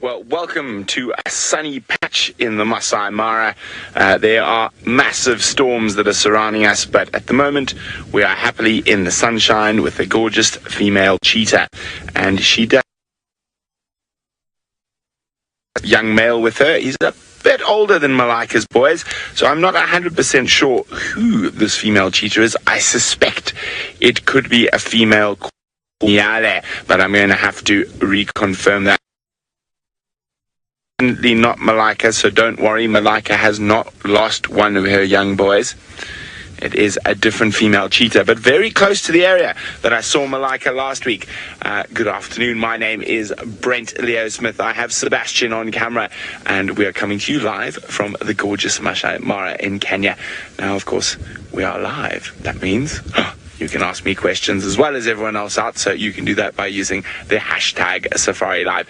Well, welcome to a sunny patch in the Masai Mara. There are massive storms that are surrounding us, but at the moment we are happily in the sunshine with a gorgeous female cheetah. And she does a young male with her. He's a bit older than Malika's boys, so I'm not 100% sure who this female cheetah is. I suspect it could be a female Nyale, but I'm going to have to reconfirm that. Definitely not Malika, so don't worry, Malika has not lost one of her young boys. It is a different female cheetah, but very close to the area that I saw Malika last week. Good afternoon, my name is Brent Leo Smith. I have Sebastian on camera, and we are coming to you live from the gorgeous Masai Mara in Kenya. Now, of course, we are live. That means you can ask me questions as well as everyone else out, so you can do that by using the hashtag Safari Live.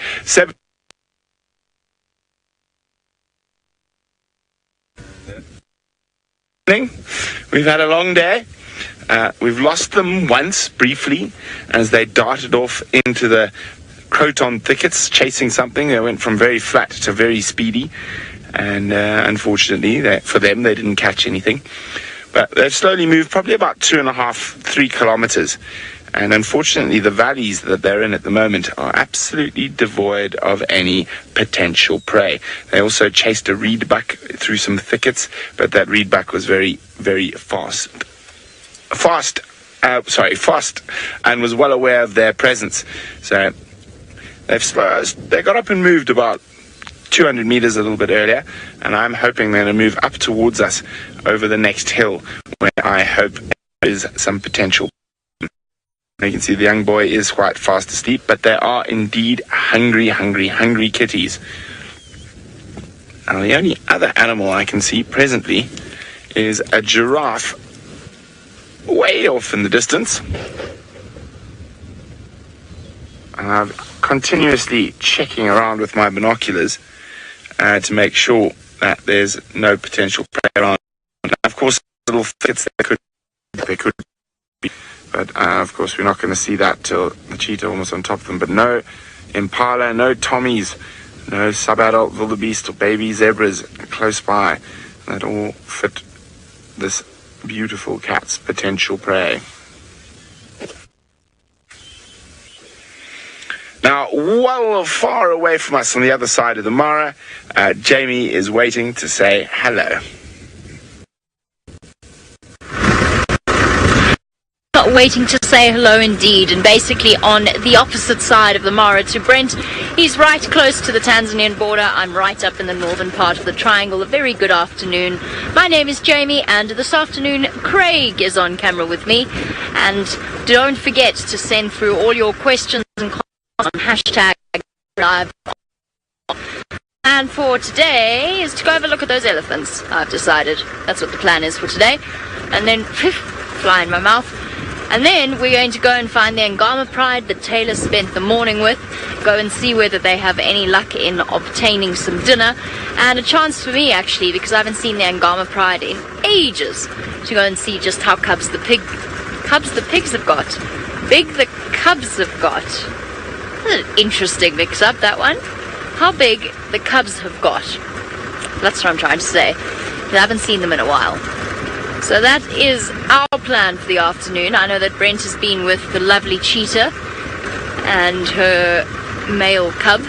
We've had a long day. We've lost them once, briefly, as they darted off into the croton thickets, chasing something. They went from very flat to very speedy, and unfortunately, for them, they didn't catch anything. But they've slowly moved, probably about 2.5, 3 kilometers. And unfortunately, the valleys that they're in at the moment are absolutely devoid of any potential prey. They also chased a reedbuck through some thickets, but that reedbuck was very, very fast, and was well aware of their presence. So they got up and moved about 200 meters a little bit earlier, and I'm hoping they're going to move up towards us over the next hill, where I hope there is some potential. You can see the young boy is quite fast asleep, but they are indeed hungry kitties. Now, the only other animal I can see presently is a giraffe way off in the distance. And I'm continuously checking around with my binoculars to make sure that there's no potential prey around. And of course, little thickets there could be. But, of course, we're not going to see that till the cheetah almost on top of them. But no Impala, no Tommies, no sub-adult wildebeest or baby zebras close by that all fit this beautiful cat's potential prey. Now, well far away from us on the other side of the Mara, Jamie is waiting to say hello. Waiting to say hello indeed, and basically on the opposite side of the Mara to Brent. He's right close to the Tanzanian border. I'm right up in the northern part of the triangle. A very good afternoon. My name is Jamie, and this afternoon Craig is on camera with me. And don't forget to send through all your questions and comments on hashtag live. And for today is to go have a look at those elephants. I've decided that's what the plan is for today. And then fly in my mouth. And then we're going to go and find the Angama pride that Taylor spent the morning with, go and see whether they have any luck in obtaining some dinner, and a chance for me actually, because I haven't seen the Angama pride in ages, to go and see just how big the pigs have got. Big the cubs have got. That's an interesting mix-up, that one. How big the cubs have got. That's what I'm trying to say. I haven't seen them in a while. So that is our plan for the afternoon. I know that Brent has been with the lovely cheetah and her male cub.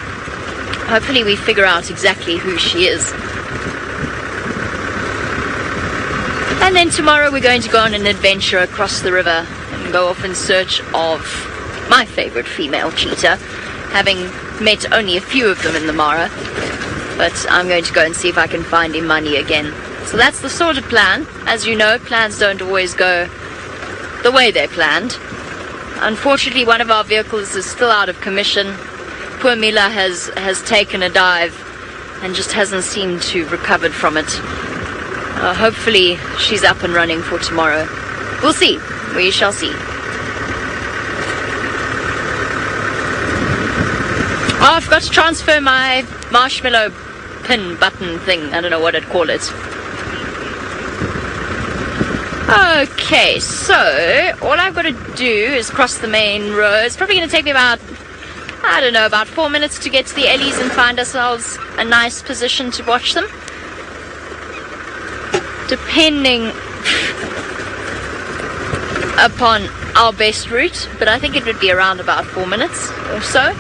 Hopefully we figure out exactly who she is. And then tomorrow we're going to go on an adventure across the river and go off in search of my favorite female cheetah, having met only a few of them in the Mara. But I'm going to go and see if I can find Imani again. So that's the sort of plan. As you know, plans don't always go the way they're planned. Unfortunately, one of our vehicles is still out of commission. Poor Mila has taken a dive and just hasn't seemed to have recovered from it. Hopefully, she's up and running for tomorrow. We'll see. We shall see. Oh, I forgot to transfer my marshmallow pin button thing. I don't know what I'd call it. Okay, so all I've got to do is cross the main road. It's probably going to take me about I don't know, about 4 minutes to get to the Ellies and find ourselves a nice position to watch them. Depending upon our best route, but I think it would be around about 4 minutes or so.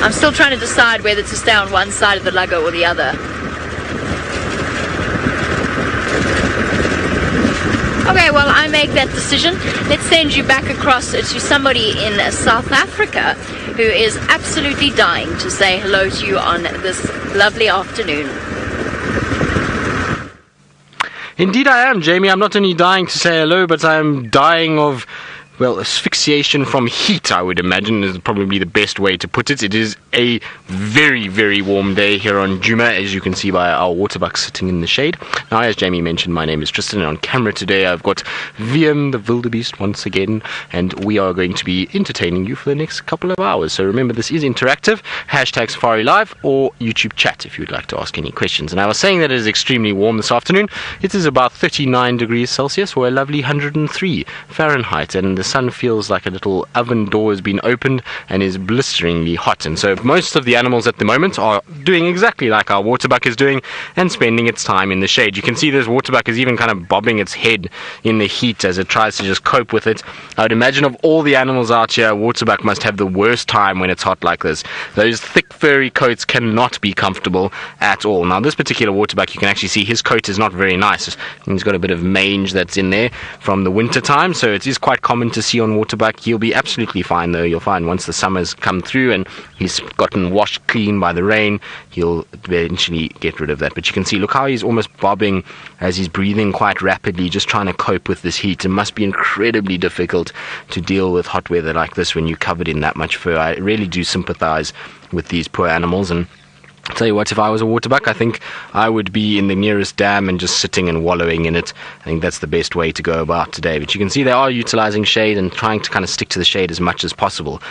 I'm still trying to decide whether to stay on one side of the lugger or the other. Okay, well, I make that decision. Let's send you back across to somebody in South Africa who is absolutely dying to say hello to you on this lovely afternoon. Indeed I am, Jamie. I'm not only dying to say hello, but I'm dying of, well, asphyxiation from heat, I would imagine, is probably the best way to put it. It is a very, very warm day here on Djuma, as you can see by our Waterbuck sitting in the shade. Now, as Jamie mentioned, my name is Tristan, and on camera today I've got VM, the wildebeest, once again, and we are going to be entertaining you for the next couple of hours. So remember, this is interactive, hashtag FYI Live or YouTube chat if you'd like to ask any questions. And I was saying that it is extremely warm this afternoon. It is about 39 degrees Celsius or a lovely 103 Fahrenheit, and the sun feels like a little oven door has been opened and is blisteringly hot. And so most of the animals at the moment are doing exactly like our Waterbuck is doing and spending its time in the shade. You can see this Waterbuck is even kind of bobbing its head in the heat as it tries to just cope with it. I would imagine of all the animals out here, Waterbuck must have the worst time when it's hot like this. Those thick furry coats cannot be comfortable at all. Now this particular Waterbuck, you can actually see his coat is not very nice. He's got a bit of mange that's in there from the winter time, so it is quite common to see on Waterbuck. He'll be absolutely fine though. You'll find once the summer's come through and he's gotten washed clean by the rain, he'll eventually get rid of that. But you can see, look how he's almost bobbing as he's breathing quite rapidly, just trying to cope with this heat. It must be incredibly difficult to deal with hot weather like this when you're covered in that much fur. I really do sympathize with these poor animals, and I'll tell you what, if I was a Waterbuck, I think I would be in the nearest dam and just sitting and wallowing in it. I think that's the best way to go about today. But you can see they are utilizing shade and trying to kind of stick to the shade as much as possible.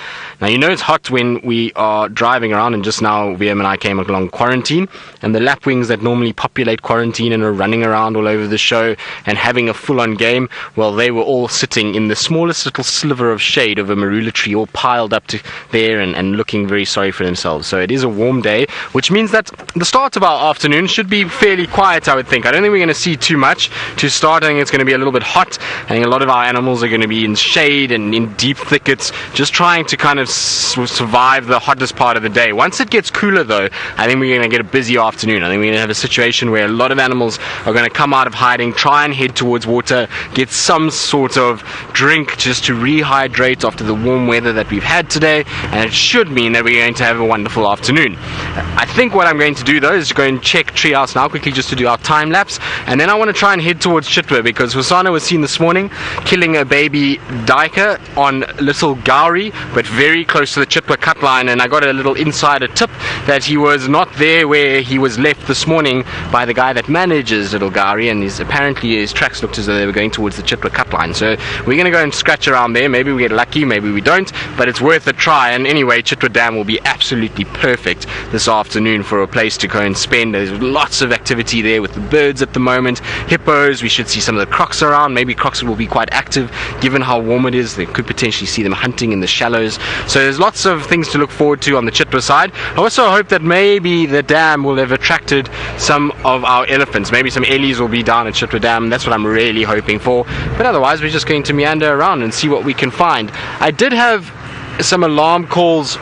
Now, you know it's hot when we are driving around, and just now VM and I came along quarantine, and the lapwings that normally populate quarantine and are running around all over the show and having a full-on game, well, they were all sitting in the smallest little sliver of shade of a marula tree, all piled up to there and looking very sorry for themselves. So it is a warm day, which means that the start of our afternoon should be fairly quiet, I would think. I don't think we're going to see too much to start. I think it's going to be a little bit hot. I think a lot of our animals are going to be in shade and in deep thickets, just trying to kind of survive the hottest part of the day. Once it gets cooler, though, I think we're going to get a busy afternoon. I think we're going to have a situation where a lot of animals are going to come out of hiding, try and head towards water, get some sort of drink just to rehydrate after the warm weather that we've had today, and it should mean that we're going to have a wonderful afternoon. I think what I'm going to do though is go and check treehouse now quickly just to do our time lapse, and then I want to try and head towards Chitwa, because Hosana was seen this morning killing a baby duiker on Little Gowrie, but very close to the Chitwa cut line, and I got a little insider tip that he was not there where he was left this morning by the guy that manages Little Gowrie, and apparently his tracks looked as though they were going towards the Chitwa cut line. So we're going to go and scratch around there. Maybe we get lucky, maybe we don't, but it's worth a try. And anyway, Chitwa Dam will be absolutely perfect this afternoon for a place to go and spend. There's lots of activity there with the birds at the moment, hippos. We should see some of the crocs around. Maybe crocs will be quite active given how warm it is. They could potentially see them hunting in the shallows. So there's lots of things to look forward to on the Chitwa side. I also hope that maybe the dam will have attracted some of our elephants. Maybe some Ellies will be down at Chitwa Dam. That's what I'm really hoping for. But otherwise, we're just going to meander around and see what we can find. I did have some alarm calls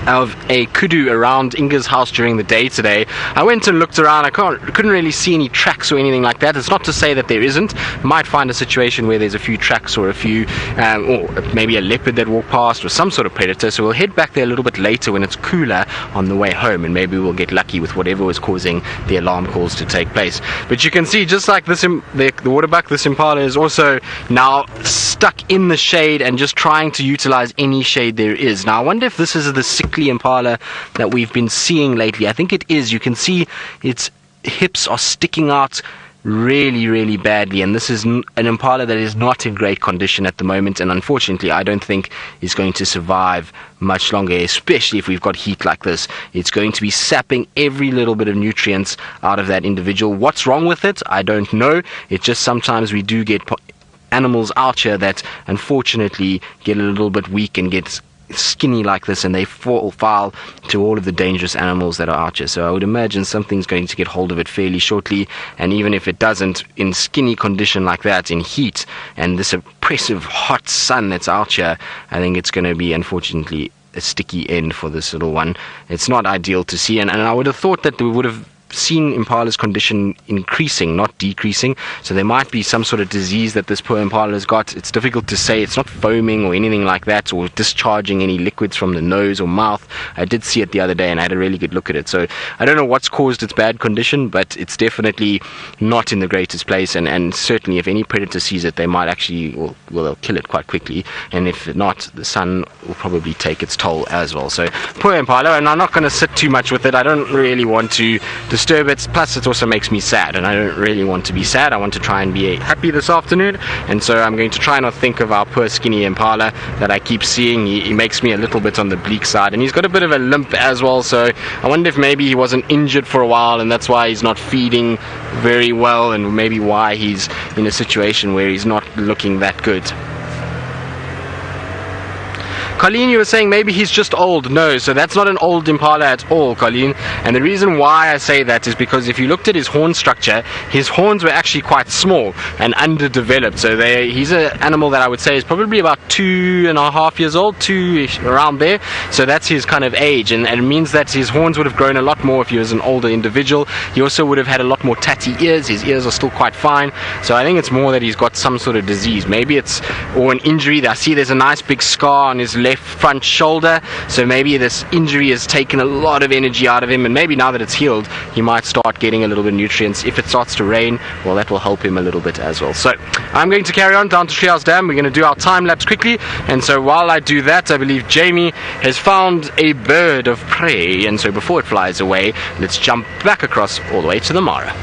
of a kudu around Inga's house during the day today. I went and looked around. I couldn't really see any tracks or anything like that. It's not to say that there isn't. Might find a situation where there's a few tracks or a few or maybe a leopard that walked past or some sort of predator. So we'll head back there a little bit later when it's cooler on the way home, and maybe we'll get lucky with whatever was causing the alarm calls to take place. But you can see, just like this, the Waterbuck, this Impala is also now stuck in the shade and just trying to utilize any shade there is. Now I wonder if this is the sickly Impala that we've been seeing lately. I think it is. You can see its hips are sticking out really badly, and this is an Impala that is not in great condition at the moment, and unfortunately I don't think is going to survive much longer, especially if we've got heat like this. It's going to be sapping every little bit of nutrients out of that individual. What's wrong with it? I don't know. It's just sometimes we do get animals out here that unfortunately get a little bit weak and get skinny like this, and they fall foul to all of the dangerous animals that are out here. So I would imagine something's going to get hold of it fairly shortly, and even if it doesn't, in skinny condition like that, in heat and this oppressive hot sun that's out here, I think it's going to be, unfortunately, a sticky end for this little one. It's not ideal to see, and I would have thought that we would have seen Impala's condition increasing, not decreasing. So there might be some sort of disease that this poor Impala has got. It's difficult to say. It's not foaming or anything like that, or discharging any liquids from the nose or mouth. I did see it the other day and I had a really good look at it. So I don't know what's caused its bad condition, but it's definitely not in the greatest place, and certainly if any predator sees it, they might actually, well, they'll kill it quite quickly, and if not, the sun will probably take its toll as well. So poor Impala, and I'm not going to sit too much with it. I don't really want to disturb it, plus it also makes me sad, and I don't really want to be sad. I want to try and be happy this afternoon, and so I'm going to try not think of our poor skinny Impala that I keep seeing. He makes me a little bit on the bleak side, and he's got a bit of a limp as well, so I wonder if maybe he wasn't injured for a while and that's why he's not feeding very well, and maybe why he's in a situation where he's not looking that good. Colleen, you were saying maybe he's just old. No, so that's not an old Impala at all, Colleen. And the reason why I say that is because if you looked at his horn structure, his horns were actually quite small and underdeveloped. So he's an animal that I would say is probably about 2.5 years old, around there. So that's his kind of age, and it means that his horns would have grown a lot more if he was an older individual. He also would have had a lot more tatty ears. His ears are still quite fine. So I think it's more that he's got some sort of disease. Maybe it's, or an injury. I see there's a nice big scar on his left front shoulder, so maybe this injury has taken a lot of energy out of him, and maybe now that it's healed, he might start getting a little bit of nutrients. If it starts to rain, well, that will help him a little bit as well. So I'm going to carry on down to Treehouse Dam. We're going to do our time lapse quickly, and so while I do that, I believe Jamie has found a bird of prey, and so before it flies away, let's jump back across all the way to the Mara.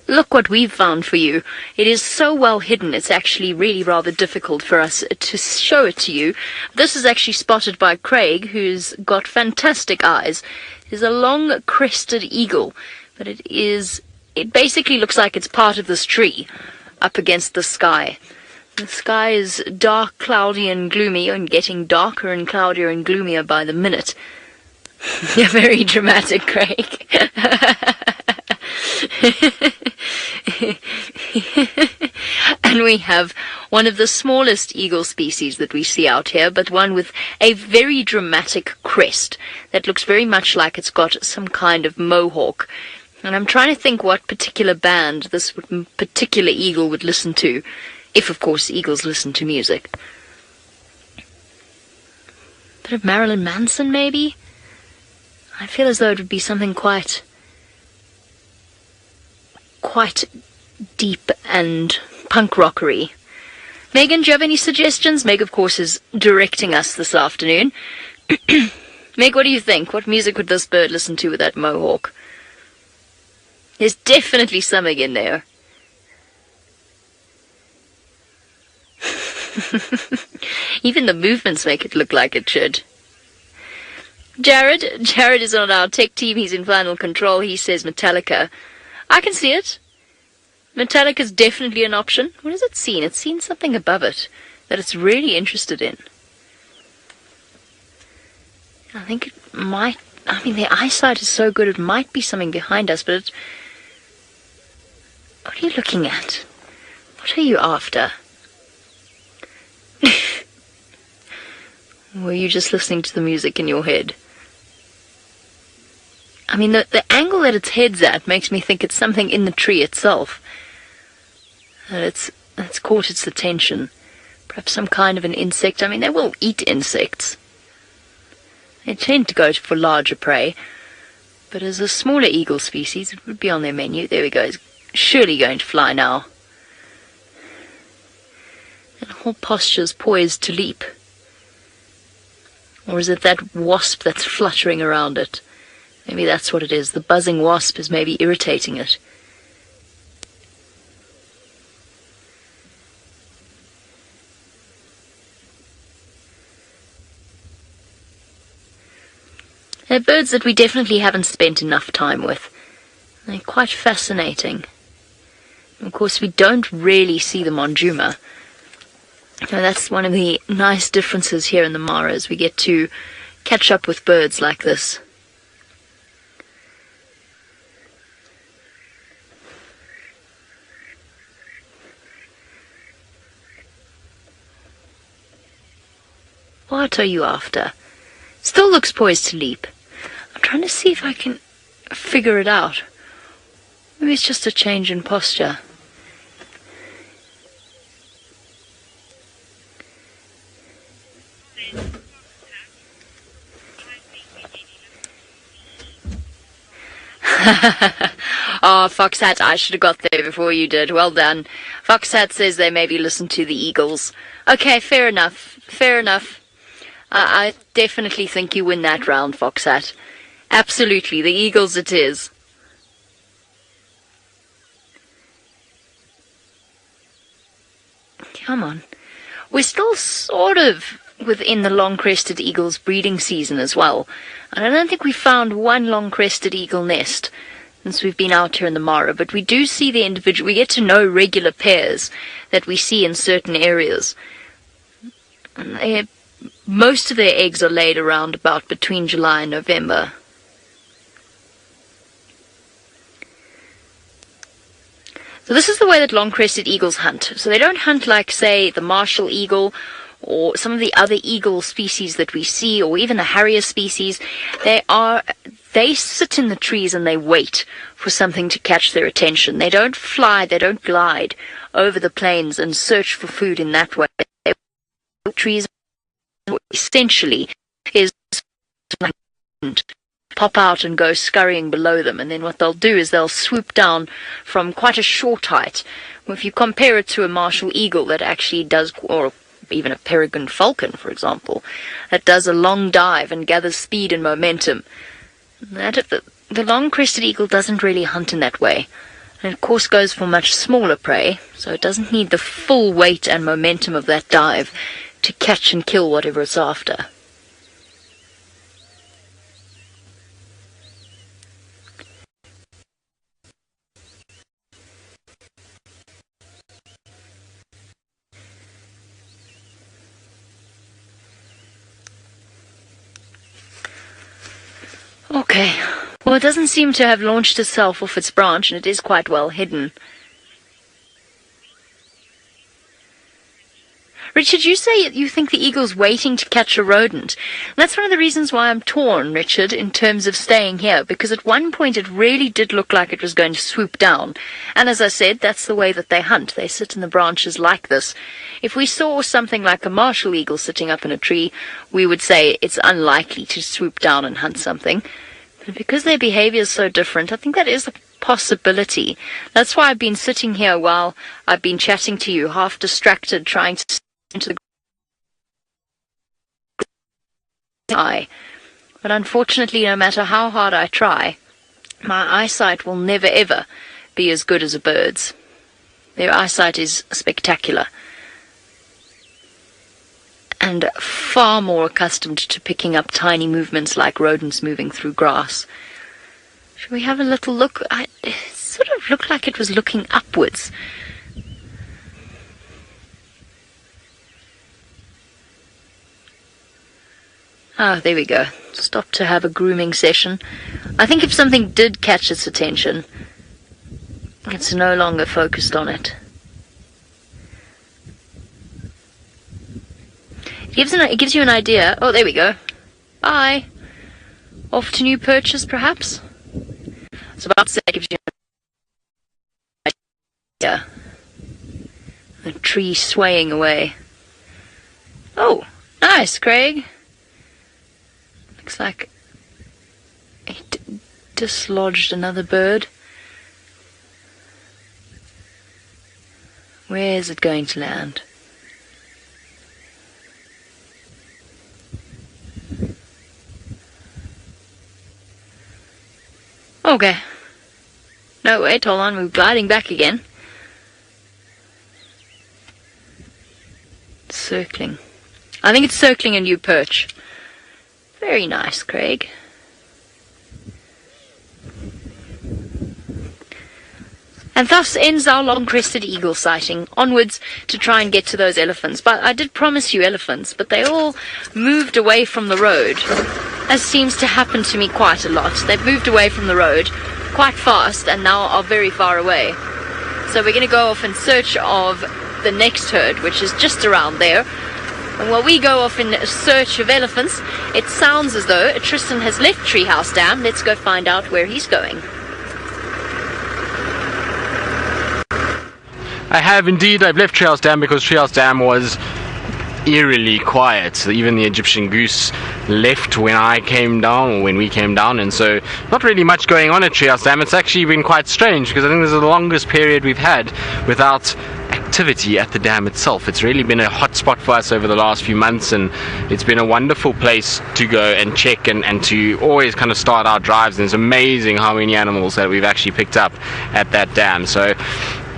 Look what we've found for you. It is so well hidden, it's actually really rather difficult for us to show it to you. This is actually spotted by Craig, who's got fantastic eyes. It is a long crested eagle, but it basically looks like it's part of this tree up against the sky. The sky is dark, cloudy and gloomy, and getting darker and cloudier and gloomier by the minute. You're very dramatic, Craig. And we have one of the smallest eagle species that we see out here, but one with a very dramatic crest that looks very much like it's got some kind of mohawk. And I'm trying to think what particular band this particular eagle would listen to, if of course eagles listen to music. Bit of Marilyn Manson, maybe? I feel as though it would be something quite deep and punk rockery. Megan, do you have any suggestions? Meg, of course, is directing us this afternoon. Meg, what do you think? What music would this bird listen to with that mohawk? There's definitely something in there. Even the movements make it look like it should. Jared is on our tech team. He's in final control. He says Metallica. I can see it. Metallica's definitely an option. What has it seen? It's seen something above it that it's really interested in. I think it might... I mean, their eyesight is so good, it might be something behind us, but it... What are you looking at? What are you after? Were you just listening to the music in your head? I mean, the angle that its head's at makes me think it's something in the tree itself. That it's caught its attention. Perhaps some kind of an insect. I mean, they will eat insects. They tend to go for larger prey. But as a smaller eagle species, it would be on their menu. There we go. It's surely going to fly now. And the whole posture's poised to leap. Or is it that wasp that's fluttering around it? Maybe that's what it is. The buzzing wasp is maybe irritating it. They're birds that we definitely haven't spent enough time with. They're quite fascinating. Of course, we don't really see them on Djuma. So that's one of the nice differences here in the Maras. We get to catch up with birds like this. What are you after? Still looks poised to leap. I'm trying to see if I can figure it out. Maybe it's just a change in posture. Oh, Foxhat, I should have got there before you did. Well done. Foxhat says they maybe listen to the Eagles. Okay, fair enough. Fair enough. I definitely think you win that round, Foxhat. Absolutely, the Eagles it is. Come on. We're still sort of within the long-crested eagle's breeding season as well. And I don't think we found one long-crested eagle nest since we've been out here in the Mara, but we do see the individual. We get to know regular pairs that we see in certain areas. And most of their eggs are laid around about between July and November. So this is the way that long-crested eagles hunt. So they don't hunt like, say, the martial eagle or some of the other eagle species that we see, or even the harrier species. They sit in the trees and they wait for something to catch their attention. They don't fly, they don't glide over the plains and search for food in that way. Trees essentially is like pop out and go scurrying below them, and then what they'll do is they'll swoop down from quite a short height. If you compare it to a martial eagle that actually does, or even a peregrine falcon, for example, that does a long dive and gathers speed and momentum. The long-crested eagle doesn't really hunt in that way, and of course goes for much smaller prey, so it doesn't need the full weight and momentum of that dive to catch and kill whatever it's after. Okay, well, it doesn't seem to have launched itself off its branch, and it is quite well hidden. Richard, you say you think the eagle's waiting to catch a rodent. That's one of the reasons why I'm torn, Richard, in terms of staying here, because at one point it really did look like it was going to swoop down. And as I said, that's the way that they hunt. They sit in the branches like this. If we saw something like a martial eagle sitting up in a tree, we would say it's unlikely to swoop down and hunt something. But because their behavior is so different, I think that is a possibility. That's why I've been sitting here while I've been chatting to you, half distracted, trying to into the eye. But unfortunately, no matter how hard I try, my eyesight will never ever be as good as a bird's. Their eyesight is spectacular, and far more accustomed to picking up tiny movements like rodents moving through grass. Shall we have a little look? It sort of looked like it was looking upwards. Ah, there we go. Stopped to have a grooming session. I think if something did catch its attention, it's no longer focused on it. It gives you an idea. Oh, there we go. Bye. Off to new perches, perhaps? I was about to say it gives you an idea. The tree swaying away. Oh, nice, Craig. Looks like it dislodged another bird. Where is it going to land? Okay. No, wait, hold on, we're gliding back again. Circling. I think it's circling a new perch. Very nice, Craig. And thus ends our long Crested Eagle sighting, onwards to try and get to those elephants. But I did promise you elephants, but they all moved away from the road, as seems to happen to me quite a lot. They've moved away from the road quite fast and now are very far away. So we're going to go off in search of the next herd, which is just around there. And while we go off in search of elephants, it sounds as though Tristan has left Treehouse Dam. Let's go find out where he's going. I have indeed. I've left Treehouse Dam because Treehouse Dam was eerily quiet. Even the Egyptian goose left when I came down, or when we came down, and so not really much going on at Treehouse Dam. It's actually been quite strange because I think this is the longest period we've had without activity at the dam itself. It's really been a hot spot for us over the last few months, and it's been a wonderful place to go and check and to always kind of start our drives. And it's amazing how many animals that we've actually picked up at that dam. So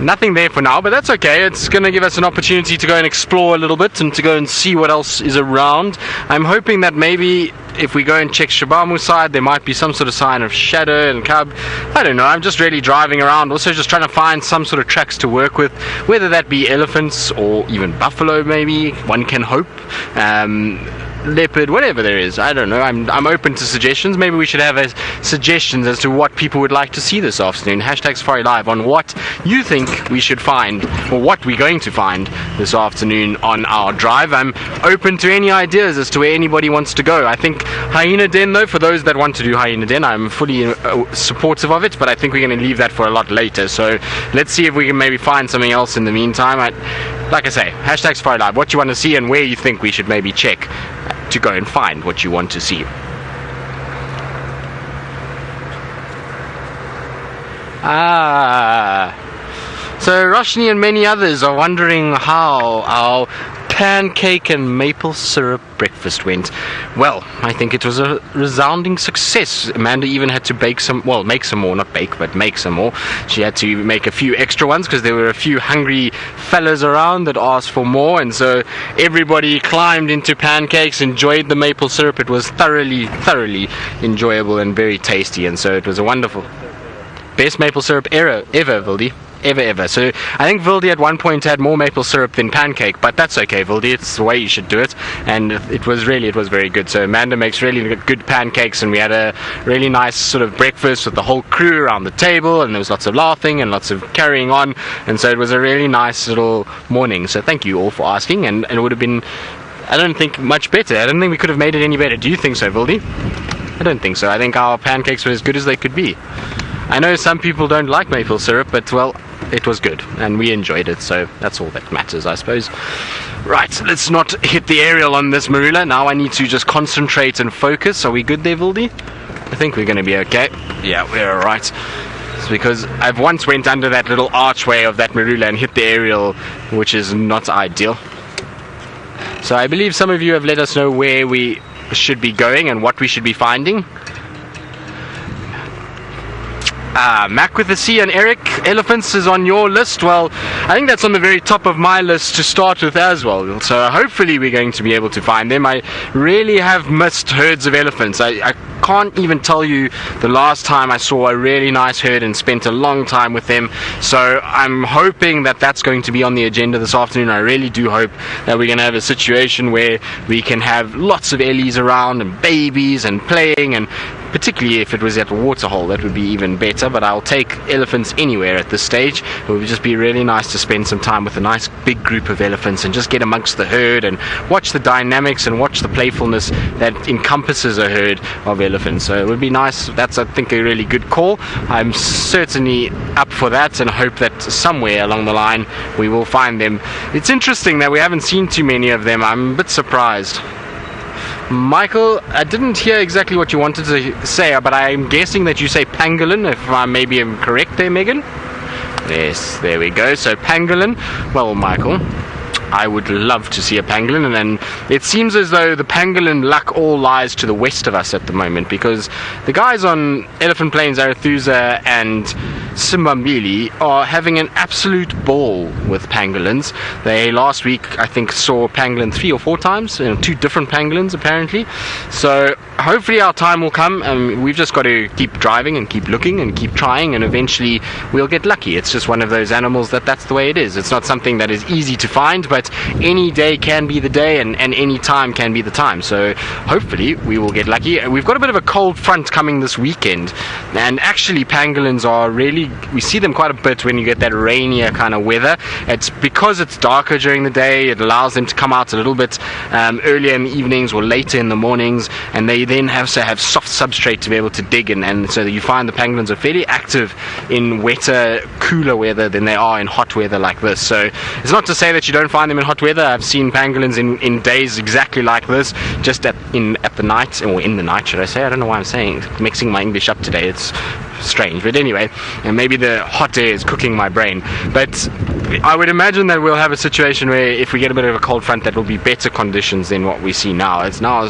nothing there for now, but that's okay. It's going to give us an opportunity to go and explore a little bit and to go and see what else is around. I'm hoping that maybe if we go and check Shabamu's side, there might be some sort of sign of shadow and cub. I don't know. I'm just really driving around, also just trying to find some sort of tracks to work with, whether that be elephants or even buffalo, maybe. One can hope. Leopard, whatever there is. I don't know. I'm open to suggestions. Maybe we should have suggestions as to what people would like to see this afternoon. Hashtag Safari Live on what you think we should find, or what we're going to find this afternoon on our drive. I'm open to any ideas as to where anybody wants to go. I think Hyena Den, though, for those that want to do Hyena Den, I'm fully supportive of it, but I think we're going to leave that for a lot later. So let's see if we can maybe find something else in the meantime. Like I say, hashtag Safari Live, what you want to see and where you think we should maybe check to go and find what you want to see. So Roshni and many others are wondering how our pancake and maple syrup breakfast went. Well, I think it was a resounding success. Amanda even had to make some more, not bake, but make some more. She had to make a few extra ones because there were a few hungry fellas around that asked for more, and so everybody climbed into pancakes, enjoyed the maple syrup. It was thoroughly enjoyable and very tasty, and so it was a wonderful best maple syrup ever, Vildi. Ever. So I think Vildi at one point had more maple syrup than pancake, but that's okay, Vildi. It's the way you should do it, and it was very good. So Amanda makes really good pancakes, and we had a really nice sort of breakfast with the whole crew around the table, and there was lots of laughing and lots of carrying on, and so it was a really nice little morning. So thank you all for asking, and it would have been, I don't think, much better. I don't think we could have made it any better. Do you think so, Vildi? I don't think so. I think our pancakes were as good as they could be. I know some people don't like maple syrup, but well, it was good and we enjoyed it, so that's all that matters, I suppose. Right, let's not hit the aerial on this marula. Now I need to just concentrate and focus. Are we good there, Vildi? I think we're going to be okay. Yeah, we're alright. It's because I've once went under that little archway of that marula and hit the aerial, which is not ideal. So I believe some of you have let us know where we should be going and what we should be finding. Mac with the C and Eric, elephants is on your list. Well, I think that's on the very top of my list to start with as well. So hopefully we're going to be able to find them. I really have missed herds of elephants. I can't even tell you the last time I saw a really nice herd and spent a long time with them. So I'm hoping that that's going to be on the agenda this afternoon. I really do hope that we're going to have a situation where we can have lots of Ellies around and babies and playing, and particularly if it was at a waterhole, that would be even better. But I'll take elephants anywhere at this stage. It would just be really nice to spend some time with a nice big group of elephants and just get amongst the herd and watch the dynamics and watch the playfulness that encompasses a herd of elephants. So it would be nice. That's, I think, a really good call. I'm certainly up for that and hope that somewhere along the line we will find them. It's interesting that we haven't seen too many of them. I'm a bit surprised. Michael, I didn't hear exactly what you wanted to say, but I'm guessing that you say pangolin, if I maybe am correct there, Megan? Yes, there we go. So pangolin. Well, Michael, I would love to see a pangolin, and then it seems as though the pangolin luck all lies to the west of us at the moment, because the guys on Elephant Plains, Arathusa and Simbambili are having an absolute ball with pangolins. They last week, I think, saw pangolin 3 or 4 times, 2 different pangolins apparently. So hopefully our time will come. We've just got to keep driving and keep looking and keep trying, and eventually we'll get lucky. It's just one of those animals that's the way it is. It's not something that is easy to find, but any day can be the day, and any time can be the time. So hopefully we will get lucky. We've got a bit of a cold front coming this weekend, and actually pangolins are really, we see them quite a bit when you get that rainier kind of weather. It's because it's darker during the day, it allows them to come out a little bit earlier in the evenings or later in the mornings, and they then have to have soft substrate to be able to dig, and so you find the pangolins are fairly active in wetter, cooler weather than they are in hot weather like this. So it's not to say that you don't find them in hot weather. I've seen pangolins in days exactly like this, just at the night, or in the night should I say. I don't know why I'm mixing my English up today. It's strange, but anyway, and maybe the hot air is cooking my brain. But I would imagine that we'll have a situation where if we get a bit of a cold front, that will be better conditions than what we see now. It's not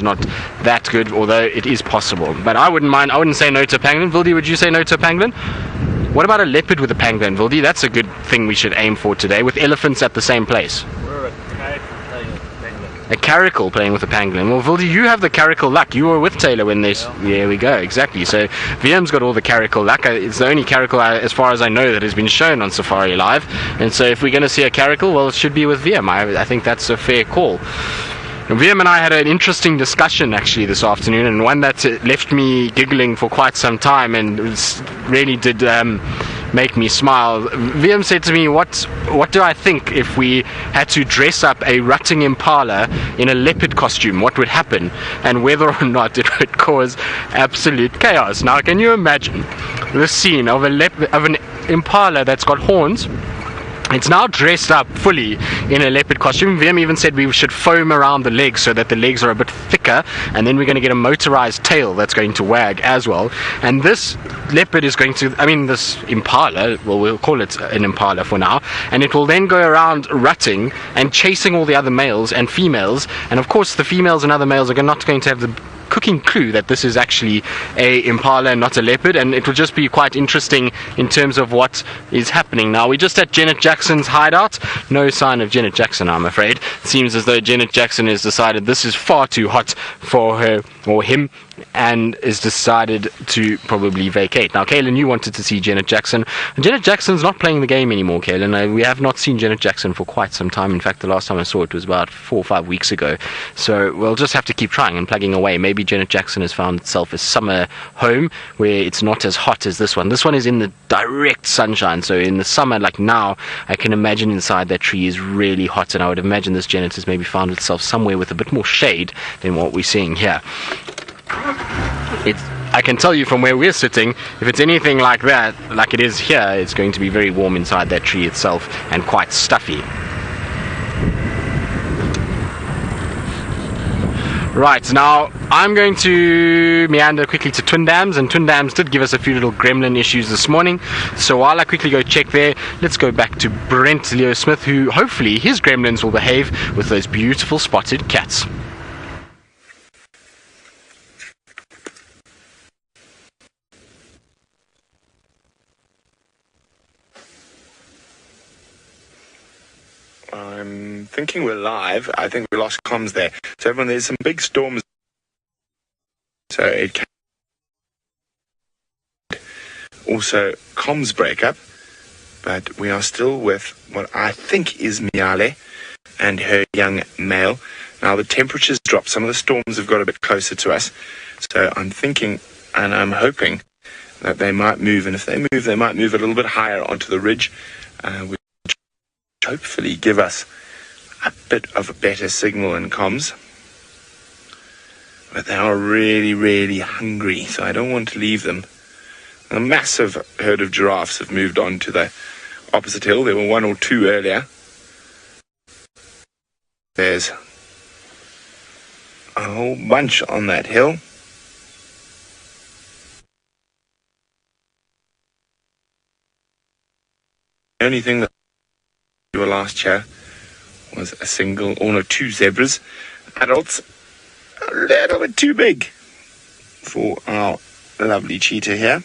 that good, although it is possible. But I wouldn't mind. I wouldn't say no to a pangolin. Vildi, would you say no to a pangolin? What about a leopard with a pangolin, Vildi? That's a good thing we should aim for today, with elephants at the same place. A caracal playing with a pangolin. Well, Vildi, you have the caracal luck. You were with Taylor when they... Yeah. There we go, exactly. So VM's got all the caracal luck. It's the only caracal, as far as I know, that has been shown on Safari Live. And so if we're going to see a caracal, well, it should be with VM. I think that's a fair call. VM and I had an interesting discussion actually this afternoon, and one that left me giggling for quite some time, and really did make me smile. VM said to me, what do I think if we had to dress up a rutting impala in a leopard costume? What would happen, and whether or not it would cause absolute chaos? Now, can you imagine the scene of an impala that's got horns? It's now dressed up fully in a leopard costume. VM even said we should foam around the legs so that the legs are a bit thicker, and then we're going to get a motorized tail that's going to wag as well. And this leopard is going to, this impala, well, we'll call it an impala for now, and it will then go around rutting and chasing all the other males and females. And of course the females and other males are not going to have the cooking clue that this is actually a impala and not a leopard, and it will just be quite interesting in terms of what is happening. Now, we're just at Janet Jackson's hideout. No sign of Janet Jackson, I'm afraid. It seems as though Janet Jackson has decided this is far too hot for her or him, and is decided to probably vacate. Now, Kaylin, you wanted to see Janet Jackson. Janet Jackson's not playing the game anymore, Kaylin. We have not seen Janet Jackson for quite some time. In fact, the last time I saw it was about 4 or 5 weeks ago. So we'll just have to keep trying and plugging away. Maybe Janet Jackson has found itself a summer home where it's not as hot as this one. This one is in the direct sunshine. So in the summer, like now, I can imagine inside that tree is really hot, and I would imagine this Janet has maybe found itself somewhere with a bit more shade than what we're seeing here. I can tell you from where we're sitting, if it's anything like that, like it is here, it's going to be very warm inside that tree itself and quite stuffy. Right, now I'm going to meander quickly to Twin Dams, and Twin Dams did give us a few little gremlin issues this morning. So while I quickly go check there, let's go back to Brent Leo Smith, who hopefully his gremlins will behave with those beautiful spotted cats. I'm thinking we're live. I think we lost comms there. So everyone, there's some big storms. So it can also comms breakup, but we are still with what I think is Miale and her young male. Now the temperatures dropped. Some of the storms have got a bit closer to us. So I'm thinking and I'm hoping that they might move. And if they move, they might move a little bit higher onto the ridge, which hopefully give us a bit of a better signal in comms. But they are really, really hungry, so I don't want to leave them. A massive herd of giraffes have moved on to the opposite hill. There were 1 or 2 earlier. There's a whole bunch on that hill. The only thing that we were last year was a single, or no, 2 zebras. Adults, a little bit too big for our lovely cheetah here.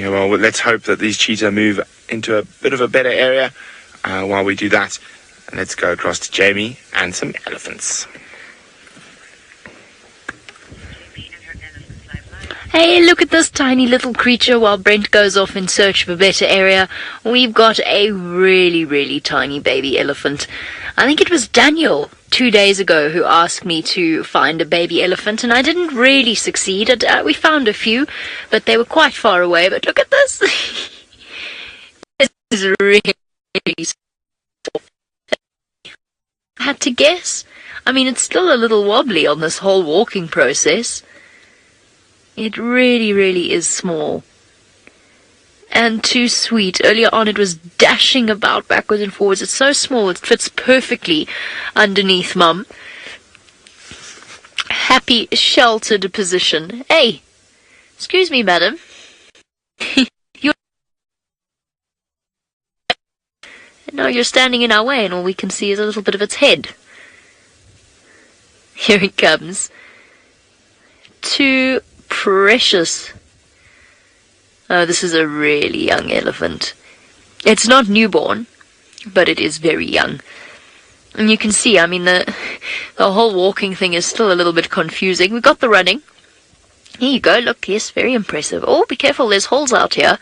Yeah, well, let's hope that these cheetah move into a bit of a better area while we do that. And let's go across to Jamie and some elephants. Hey, look at this tiny little creature while Brent goes off in search of a better area. We've got a really, really tiny baby elephant. I think it was Daniel 2 days ago who asked me to find a baby elephant, and I didn't really succeed. We found a few, but they were quite far away. But look at this. This is really soft. I had to guess. I mean, it's still a little wobbly on this whole walking process. It really, really is small. And too sweet. Earlier on it was dashing about backwards and forwards. It's so small, it fits perfectly underneath Mum. Happy, sheltered position. Hey! Excuse me, madam. No, you're standing in our way and all we can see is a little bit of its head. Here it comes. Too precious. Oh, this is a really young elephant. It's not newborn, but it is very young. And you can see, I mean, the whole walking thing is still a little bit confusing. We've got the running. Here you go, look, yes, very impressive. Oh, be careful, there's holes out here.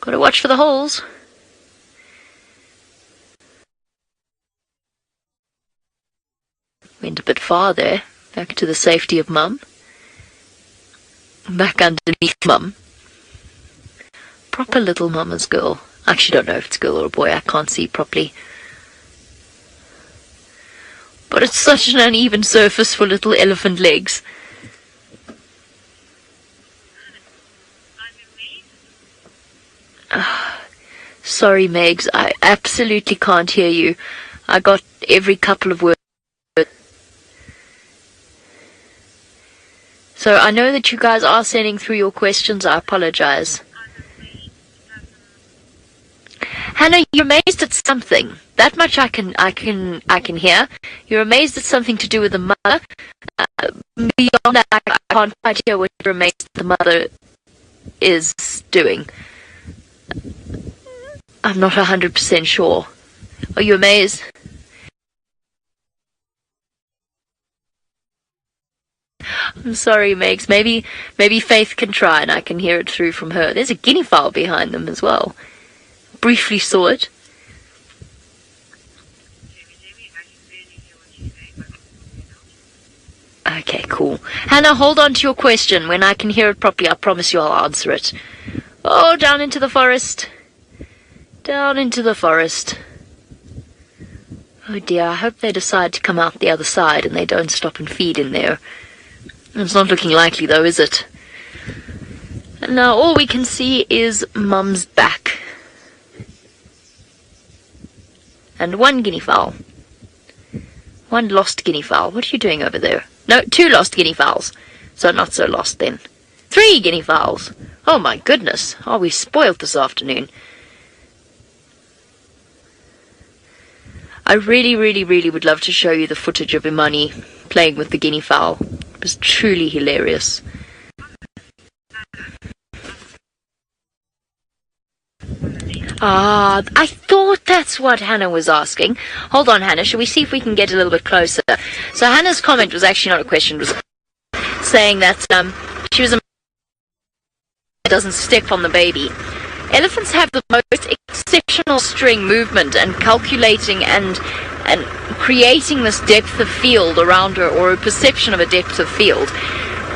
Got to watch for the holes. Went a bit far there, back to the safety of Mum. Back underneath Mum. Proper little mama's girl. I actually don't know if it's a girl or a boy, I can't see properly. But it's such an uneven surface for little elephant legs. Sorry, Megs, I absolutely can't hear you. I got every couple of words. So I know that you guys are sending through your questions. I apologize. Hannah, you're amazed at something. That much I can hear. You're amazed at something to do with the mother. Beyond that, I can't quite hear what you're amazed the mother is doing. I'm not 100% sure. Are you amazed? I'm sorry, Megs. Maybe Faith can try and I can hear it through from her. There's a guinea fowl behind them as well. Briefly saw it. Okay, cool. Hannah, hold on to your question. When I can hear it properly, I promise you I'll answer it. Oh, down into the forest. Down into the forest. Oh dear, I hope they decide to come out the other side and they don't stop and feed in there. It's not looking likely though, is it? And now all we can see is Mum's back. And one guinea fowl. One lost guinea fowl. What are you doing over there? No, 2 lost guinea fowls. So not so lost then. 3 guinea fowls. Oh my goodness. Are we spoiled this afternoon? I really, really, really would love to show you the footage of Imani playing with the guinea fowl. It was truly hilarious. Ah, I thought that's what Hannah was asking. Hold on, Hannah. Shall we see if we can get a little bit closer? So Hannah's comment was actually not a question. It was saying that she was a doesn't step on the baby. Elephants have the most exceptional string movement and calculating and creating this depth of field around her, or a perception of a depth of field.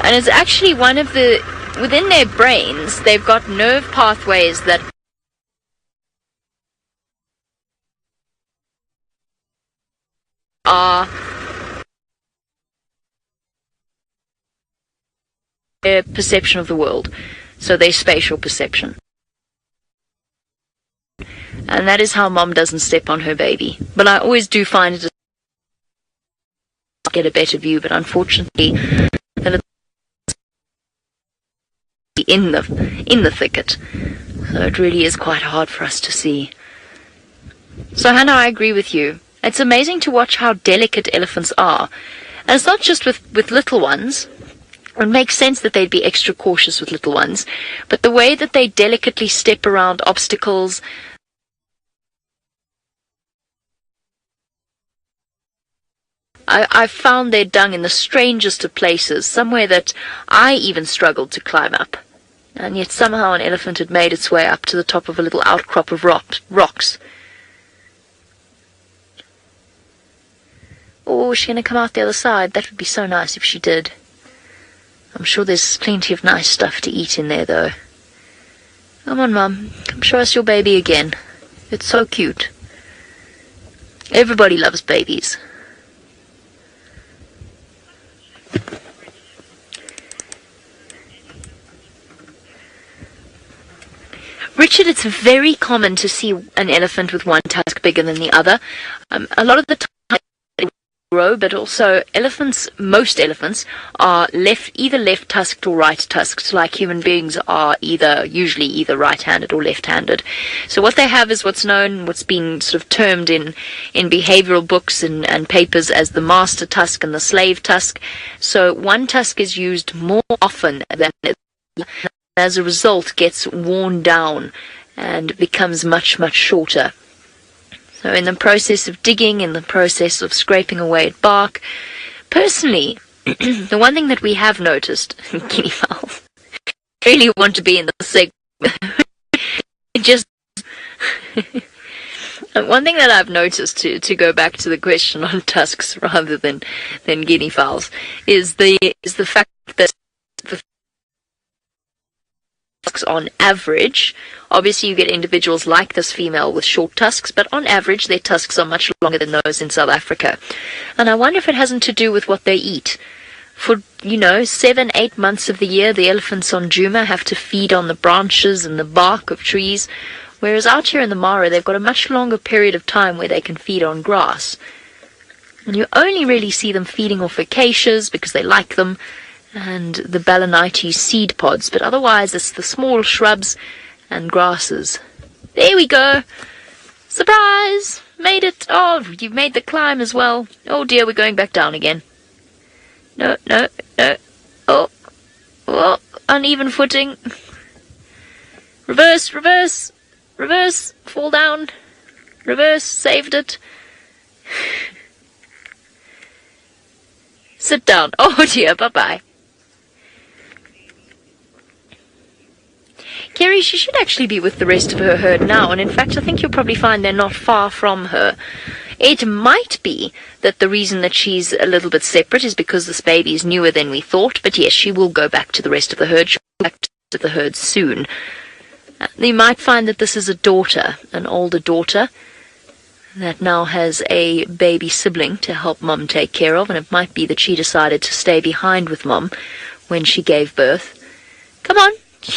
And it's actually one of the, within their brains, they've got nerve pathways that are their perception of the world. So their spatial perception. And that is how Mom doesn't step on her baby. But I always do find it to get a better view, but unfortunately in the thicket. So it really is quite hard for us to see. So Hannah, I agree with you. It's amazing to watch how delicate elephants are. And it's not just with little ones. It makes sense that they'd be extra cautious with little ones, but the way that they delicately step around obstacles, I've found their dung in the strangest of places, somewhere that I even struggled to climb up. And yet somehow an elephant had made its way up to the top of a little outcrop of rocks. Oh, is she going to come out the other side? That would be so nice if she did. I'm sure there's plenty of nice stuff to eat in there, though. Come on, Mum. Come show us your baby again. It's so cute. Everybody loves babies. Richard, it's very common to see an elephant with one tusk bigger than the other. A lot of the time they grow, but also most elephants are either left tusked or right tusked, like human beings are usually either right-handed or left-handed. So what they have is what's been sort of termed in behavioral books and papers as the master tusk and the slave tusk. So one tusk is used more often than as a result gets worn down and becomes much, much shorter. So in the process of digging, in the process of scraping away at bark, personally, the one thing that we have noticed, guinea fowls really want to be in the segment. One thing that I've noticed, to go back to the question on tusks rather than guinea fowls, is the fact that on average, obviously you get individuals like this female with short tusks, but on average their tusks are much longer than those in South Africa. And I wonder if it hasn't to do with what they eat. For, 7-8 months of the year, the elephants on Djuma have to feed on the branches and the bark of trees, whereas out here in the Mara they've got a much longer period of time where they can feed on grass. And you only really see them feeding off acacias because they like them, and the Balanites seed pods, but otherwise it's the small shrubs and grasses. There we go! Surprise! Made it! Oh, you've made the climb as well. Oh dear, we're going back down again. No. Oh, uneven footing. Reverse, fall down. Reverse, saved it. Sit down. Oh dear, bye-bye. Kerry, she should actually be with the rest of her herd now, and in fact I think you'll probably find they're not far from her. It might be that the reason that she's a little bit separate is because this baby is newer than we thought, but yes, she will go back to the rest of the herd. She'll go back to the herd soon. You might find that this is a daughter, an older daughter, that now has a baby sibling to help Mum take care of, and it might be that she decided to stay behind with Mum when she gave birth. Come on.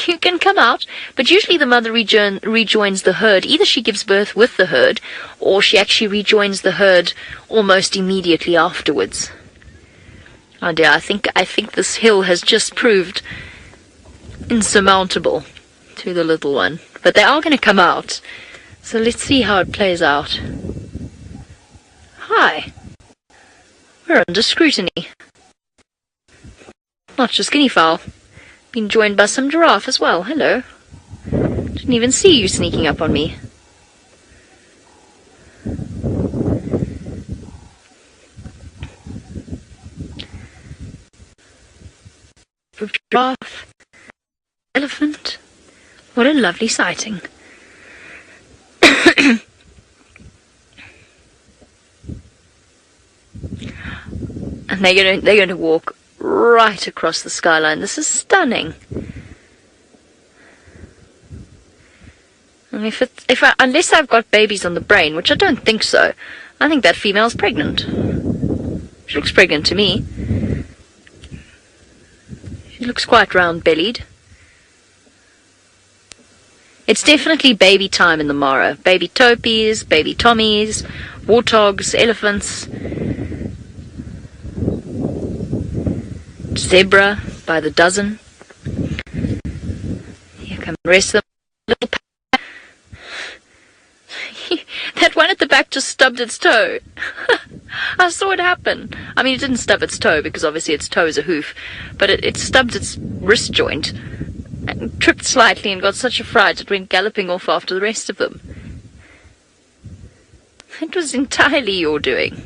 You can come out, but usually the mother rejoins the herd. Either she gives birth with the herd, or she actually rejoins the herd almost immediately afterwards. Oh dear, I think this hill has just proved insurmountable to the little one. But they are going to come out, so let's see how it plays out. Hi. We're under scrutiny. Not just guinea fowl. Been joined by some giraffe as well. Hello. Didn't even see you sneaking up on me. Giraffe. Elephant. What a lovely sighting. And they're going to walk right across the skyline. This is stunning. And unless I've got babies on the brain, which I don't think so, I think that female's pregnant. She looks pregnant to me. She looks quite round-bellied. It's definitely baby time in the Mara. Baby topies, baby tommies, warthogs, elephants, zebra by the dozen. Here come the rest of them. Little that one at the back just stubbed its toe. I saw it happen. I mean, it didn't stub its toe, because obviously its toe is a hoof, but it stubbed its wrist joint, and tripped slightly and got such a fright it went galloping off after the rest of them. It was entirely your doing.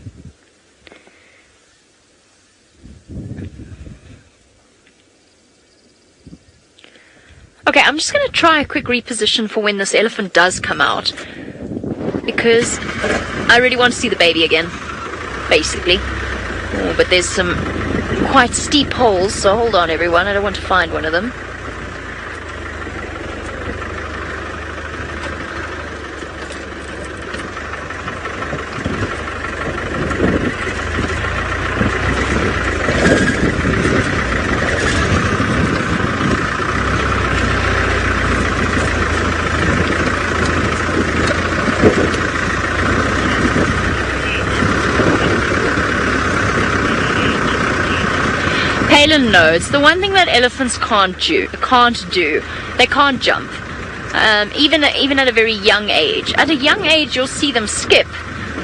Okay, I'm just going to try a quick reposition for when this elephant does come out, because I really want to see the baby again, basically. Oh, but there's some quite steep holes, so hold on everyone, I don't want to find one of them. No, it's the one thing that elephants can't do. They can't jump. Even at a very young age. At a young age, you'll see them skip.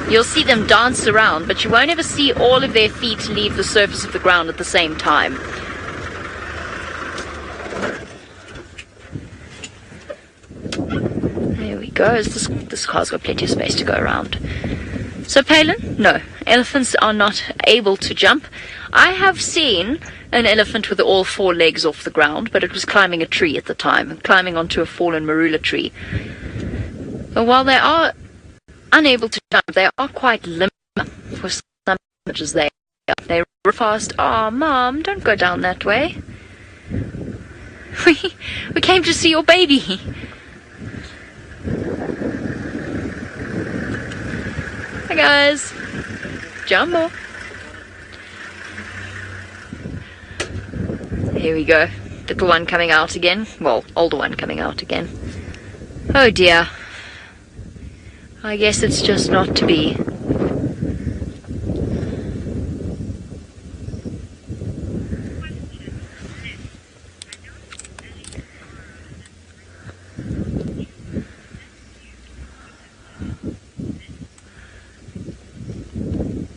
You'll see them dance around, but you won't ever see all of their feet leave the surface of the ground at the same time. There we go. This car's got plenty of space to go around. So, Palin, no, elephants are not able to jump. I have seen an elephant with all four legs off the ground, but it was climbing a tree at the time, climbing onto a fallen marula tree. But while they are unable to jump, they are quite limp for some as they are. They run fast. Oh, Mom, don't go down that way. We came to see your baby. Hi guys. Jumbo. Here we go. Little one coming out again. Well, older one coming out again. Oh dear. I guess it's just not to be.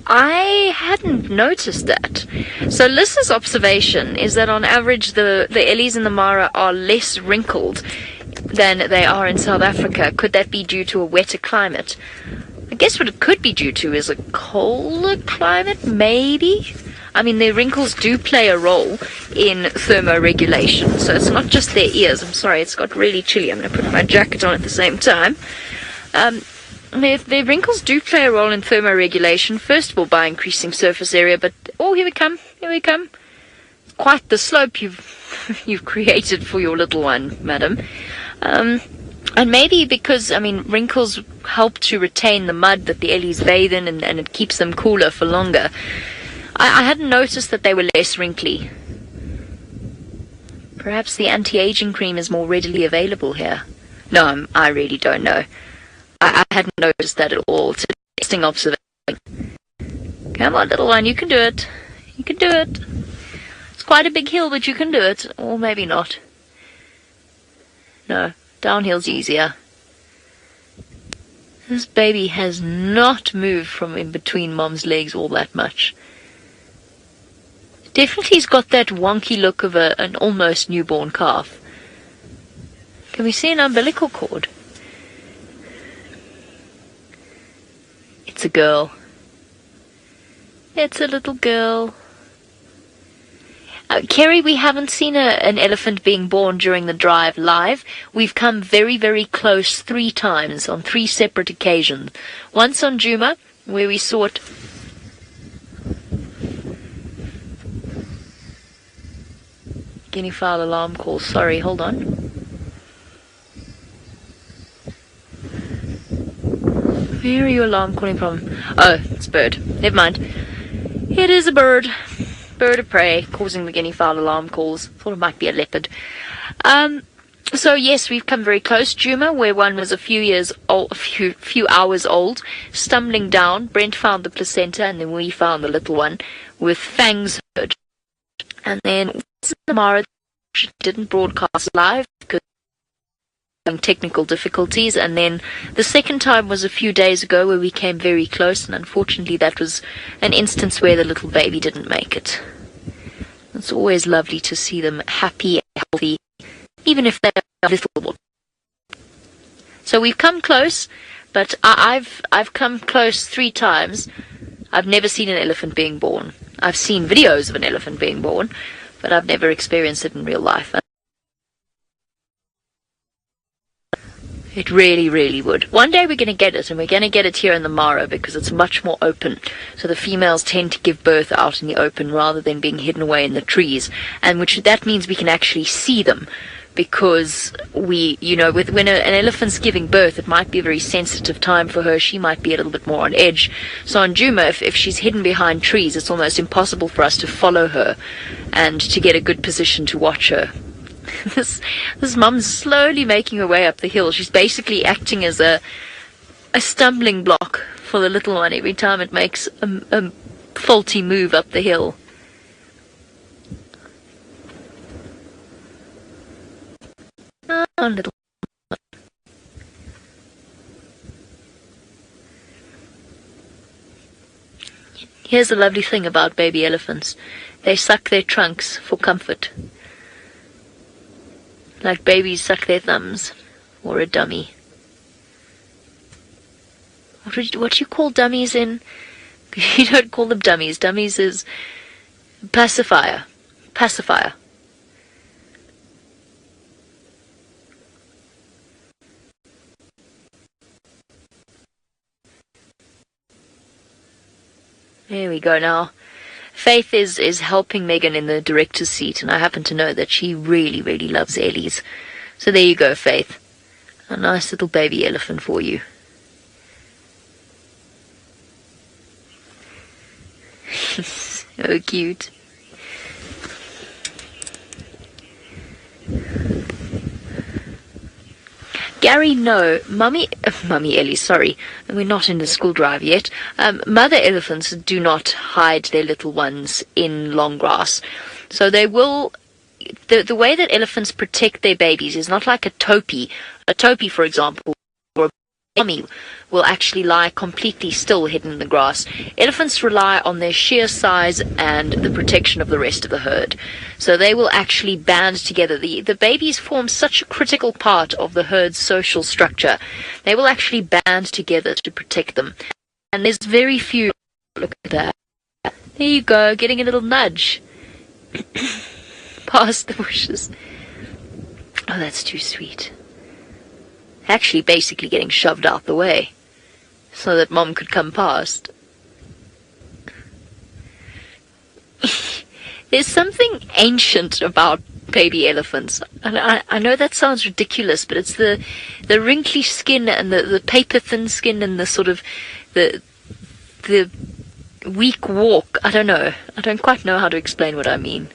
I hadn't noticed that. So Lys's observation is that on average the Ellies and the Mara are less wrinkled than they are in South Africa. Could that be due to a wetter climate? I guess what it could be due to is a colder climate, maybe? I mean, their wrinkles do play a role in thermoregulation, so it's not just their ears. I'm sorry, it's got really chilly. I'm going to put my jacket on at the same time. Their wrinkles do play a role in thermoregulation, first of all by increasing surface area, but, oh, here we come. Quite the slope you've created for your little one, madam. And maybe because, I mean, wrinkles help to retain the mud that the Ellies bathe in, and it keeps them cooler for longer. I hadn't noticed that they were less wrinkly. Perhaps the anti-aging cream is more readily available here. No, I really don't know. I hadn't noticed that at all. It's an interesting observation. Come on, little one, you can do it. You can do it. It's quite a big hill, but you can do it. Or maybe not. No, downhill's easier. This baby has not moved from in between Mom's legs all that much. Definitely he's got that wonky look of an almost newborn calf. Can we see an umbilical cord? It's a girl. It's a little girl. Kerry, we haven't seen an elephant being born during the drive live. We've come very, very close 3 times on 3 separate occasions. Once on Djuma, where we saw it. Guinea fowl alarm call. Sorry, hold on. Where are you alarm calling from? Oh, it's a bird. Never mind. It is a bird. Bird of prey, causing the guinea fowl alarm calls. Thought it might be a leopard. So yes, we've come very close. Djuma, where one was a few hours old, stumbling down. Brent found the placenta, and then we found the little one with fangs hurt. And then the Mara, she didn't broadcast live because having technical difficulties, and then the second time was a few days ago where we came very close, and unfortunately that was an instance where the little baby didn't make it. It's always lovely to see them happy and healthy, even if they're a little. So we've come close, but I've come close 3 times. I've never seen an elephant being born. I've seen videos of an elephant being born, but I've never experienced it in real life. It really, really would. One day we're going to get it, and we're going to get it here in the Mara because it's much more open. So the females tend to give birth out in the open rather than being hidden away in the trees, and that means we can actually see them. Because when an elephant's giving birth, it might be a very sensitive time for her. She might be a little bit more on edge. So on Djuma, if she's hidden behind trees, it's almost impossible for us to follow her and to get a good position to watch her. This mum's slowly making her way up the hill. She's basically acting as a stumbling block for the little one every time it makes a faulty move up the hill. Oh, little. Here's the lovely thing about baby elephants. They suck their trunks for comfort. Like babies suck their thumbs, or a dummy. What do you call dummies in? You don't call them dummies. Dummies is pacifier. Pacifier. There we go now. Faith is helping Megan in the director's seat, and I happen to know that she really, really loves Ellies. So there you go, Faith. A nice little baby elephant for you. So cute. Gary, no. Mummy Ellie, sorry. We're not in the school drive yet. Mother elephants do not hide their little ones in long grass. So they will... The way that elephants protect their babies is not like a topi. A topi, for example, or a mummy will actually lie completely still hidden in the grass. Elephants rely on their sheer size and the protection of the rest of the herd. So they will actually band together. The babies form such a critical part of the herd's social structure. They will actually band together to protect them. And there's very few... Look at that. There you go, getting a little nudge. Past the bushes. Oh, that's too sweet. Actually, basically getting shoved out the way so that Mom could come past. There's something ancient about baby elephants. And I know that sounds ridiculous, but it's the wrinkly skin and the paper-thin skin and the sort of the weak walk. I don't know. I don't quite know how to explain what I mean.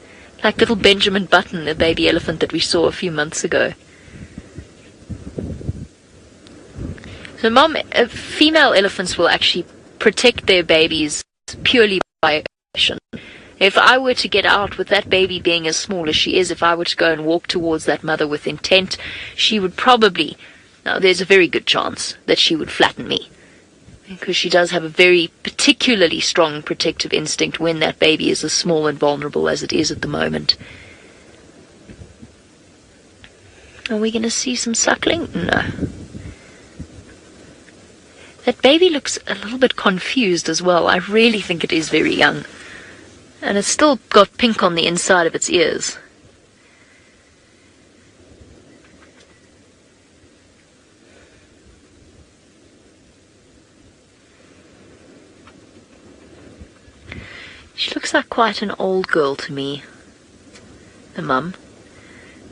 Like little Benjamin Button, the baby elephant that we saw a few months ago. So female elephants will actually protect their babies purely by aggression. If I were to get out with that baby being as small as she is, if I were to go and walk towards that mother with intent, she would probably, now there's a very good chance that she would flatten me. Because she does have a very particularly strong protective instinct when that baby is as small and vulnerable as it is at the moment. Are we going to see some suckling? No. That baby looks a little bit confused as well. I really think it is very young. And it's still got pink on the inside of its ears. She looks like quite an old girl to me, the mum.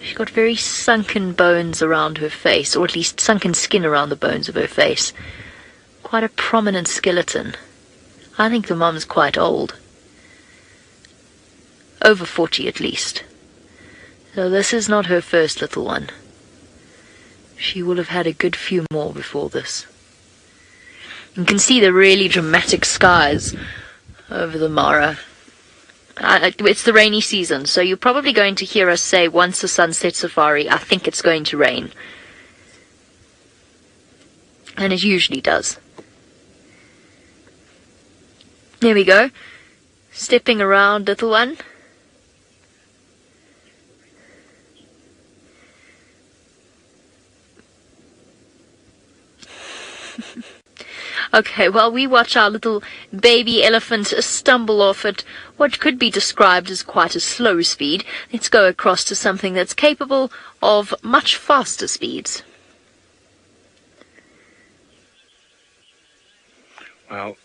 She's got very sunken bones around her face, or at least sunken skin around the bones of her face. Quite a prominent skeleton. I think the mum's quite old. Over 40 at least. So this is not her first little one. She will have had a good few more before this. You can see the really dramatic skies over the Mara. It's the rainy season, so you're probably going to hear us say once the sunset safari, I think it's going to rain. And it usually does. There we go. Stepping around, little one. Okay, while we watch our little baby elephant stumble off at what could be described as quite a slow speed, let's go across to something that's capable of much faster speeds. Well,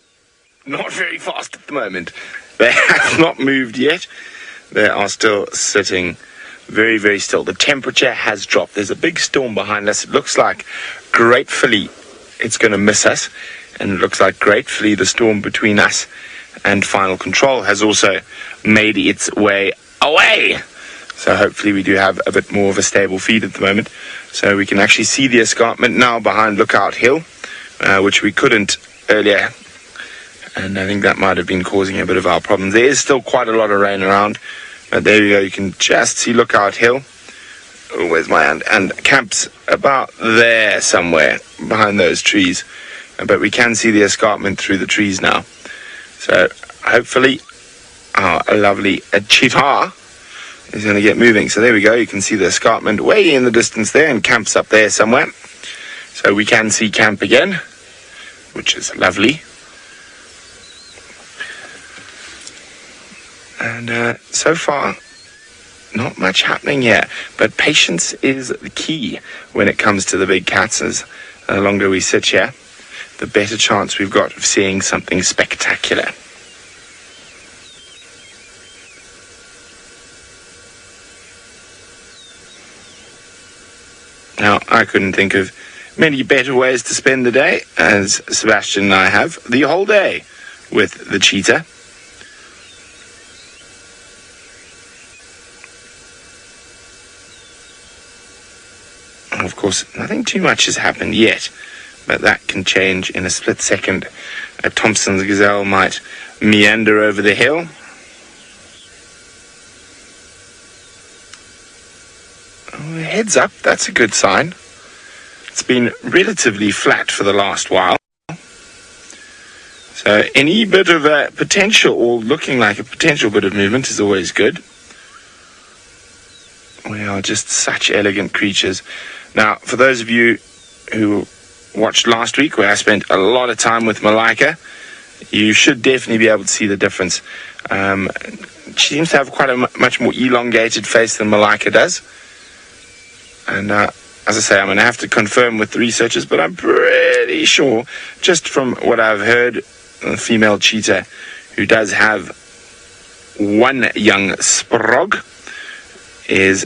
not very fast at the moment. They have not moved yet. They are still sitting very, very still. The temperature has dropped. There's a big storm behind us. It looks like gratefully it's going to miss us. And it looks like gratefully the storm between us and final control has also made its way away. So hopefully we do have a bit more of a stable feed at the moment. So we can actually see the escarpment now behind Lookout Hill, which we couldn't earlier. And I think that might have been causing a bit of our problems. There is still quite a lot of rain around. But there you go. You can just see Lookout Hill. Oh, where's my hand? And camp's about there somewhere behind those trees. But we can see the escarpment through the trees now. So hopefully our lovely Chitwa is going to get moving. So there we go. You can see the escarpment way in the distance there, and camp's up there somewhere. So we can see camp again, which is lovely. And so far, not much happening here. But patience is the key when it comes to the big cats. As the longer we sit here, the better chance we've got of seeing something spectacular. Now, I couldn't think of many better ways to spend the day, as Sebastian and I have the whole day with the cheetah. And of course, nothing too much has happened yet, but that can change in a split second. A Thompson's gazelle might meander over the hill. Oh, heads up, that's a good sign. It's been relatively flat for the last while. So any bit of a potential, or looking like a potential bit of movement, is always good. We are just such elegant creatures. Now, for those of you who watched last week, where I spent a lot of time with Malika, you should definitely be able to see the difference. She seems to have quite a much more elongated face than Malika does. And as I say, I'm going to have to confirm with the researchers, but I'm pretty sure, just from what I've heard, the female cheetah, who does have one young sprog, is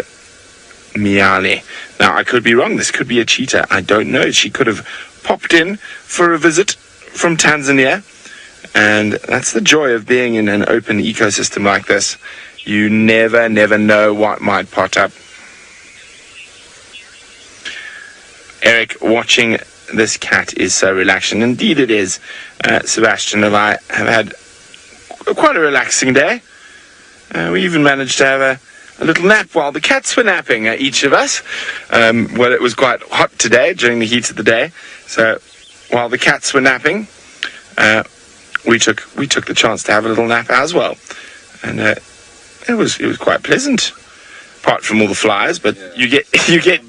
Miale. Now, I could be wrong. This could be a cheetah. I don't know. She could have popped in for a visit from Tanzania. And that's the joy of being in an open ecosystem like this. You never know what might pop up. Eric, watching this cat is so relaxing. Indeed it is. Sebastian and I have had quite a relaxing day. We even managed to have a little nap while the cats were napping, each of us. Well, it was quite hot today during the heat of the day. So while the cats were napping, we took the chance to have a little nap as well. And it was quite pleasant, apart from all the flies. But yeah, you get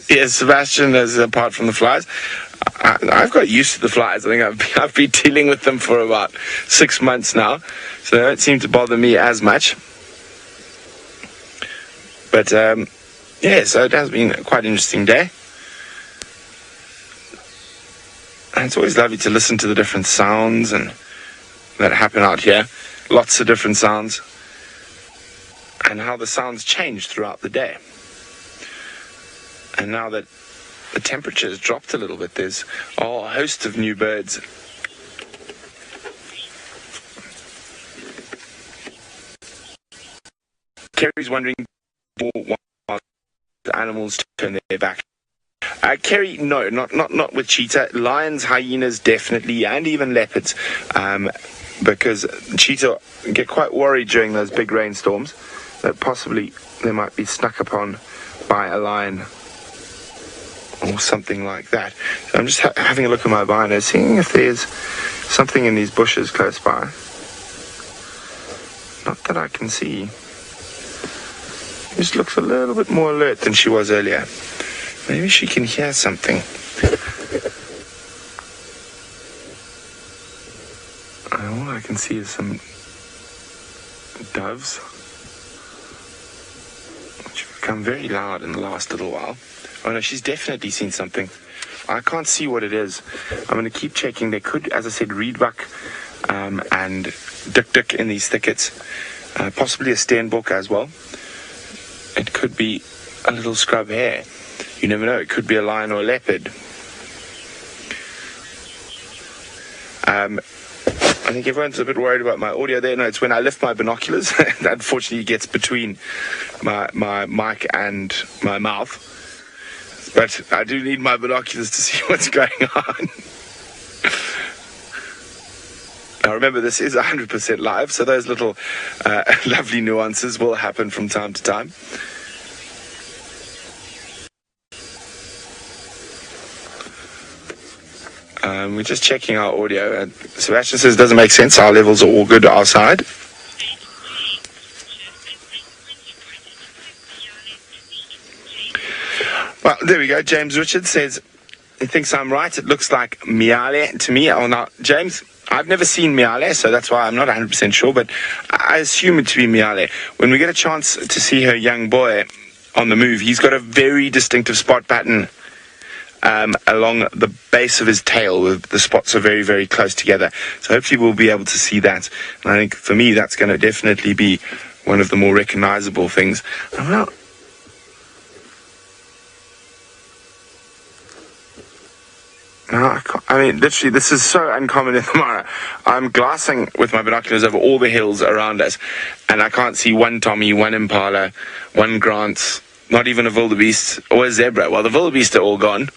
yes, Sebastian, as apart from the flies. I've got used to the flies. I think I've been dealing with them for about 6 months now, so they don't seem to bother me as much. But yeah, so it has been quite an interesting day. And it's always lovely to listen to the different sounds and that happen out here. Lots of different sounds, and how the sounds change throughout the day. And now that the temperature has dropped a little bit, there's a whole host of new birds. Kerry's wondering why the animals turn their back. Kerry, no, not with cheetah. Lions, hyenas, definitely, and even leopards, because cheetah get quite worried during those big rainstorms that possibly they might be snuck upon by a lion or something like that. So I'm just having a look at my bino, seeing if there's something in these bushes close by. Not that I can see. She just looks a little bit more alert than she was earlier. Maybe she can hear something. All I can see is some doves, which have become very loud in the last little while. Oh no, she's definitely seen something. I can't see what it is. I'm going to keep checking. There could, as I said, reedbuck and dik in these thickets. Possibly a steenbok as well. It could be a little scrub hare. You never know. It could be a lion or a leopard. I think everyone's a bit worried about my audio there. No, it's when I lift my binoculars. That unfortunately gets between my mic and my mouth. But I do need my binoculars to see what's going on. Now remember, this is 100% live, so those little lovely nuances will happen from time to time. We're just checking our audio. Sebastian says it doesn't make sense. Our levels are all good our side. Well, there we go. James Richard says he thinks I'm right. It looks like Miale to me. Oh, now, James, I've never seen Miale, so that's why I'm not 100% sure, but I assume it to be Miale. When we get a chance to see her young boy on the move, he's got a very distinctive spot pattern along the base of his tail. The spots are very, very close together. So hopefully we'll be able to see that. And I think for me, that's going to definitely be one of the more recognizable things. Well, no, I mean, literally, this is so uncommon in the Mara. I'm glassing with my binoculars over all the hills around us, and I can't see one Tommy, one Impala, one Grant, not even a wildebeest or a zebra. Well, the wildebeest are all gone.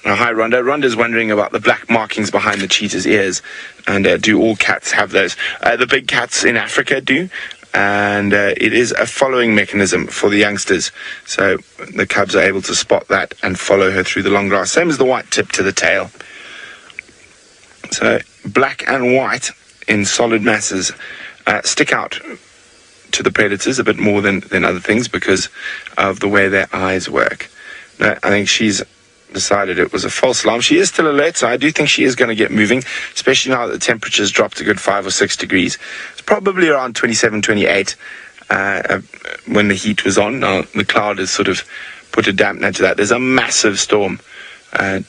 Now, hi, Rhonda. Rhonda's wondering about the black markings behind the cheetah's ears, and do all cats have those? The big cats in Africa do. And it is a following mechanism for the youngsters, so the cubs are able to spot that and follow her through the long grass, same as the white tip to the tail. So black and white in solid masses stick out to the predators a bit more than other things because of the way their eyes work. Now, I think she's decided it was a false alarm. She is still alert, so I do think she is going to get moving, especially now that the temperature's dropped a good 5 or 6 degrees. It's probably around 27, 28 when the heat was on. Now, the cloud has sort of put a dampener to that. There's a massive storm to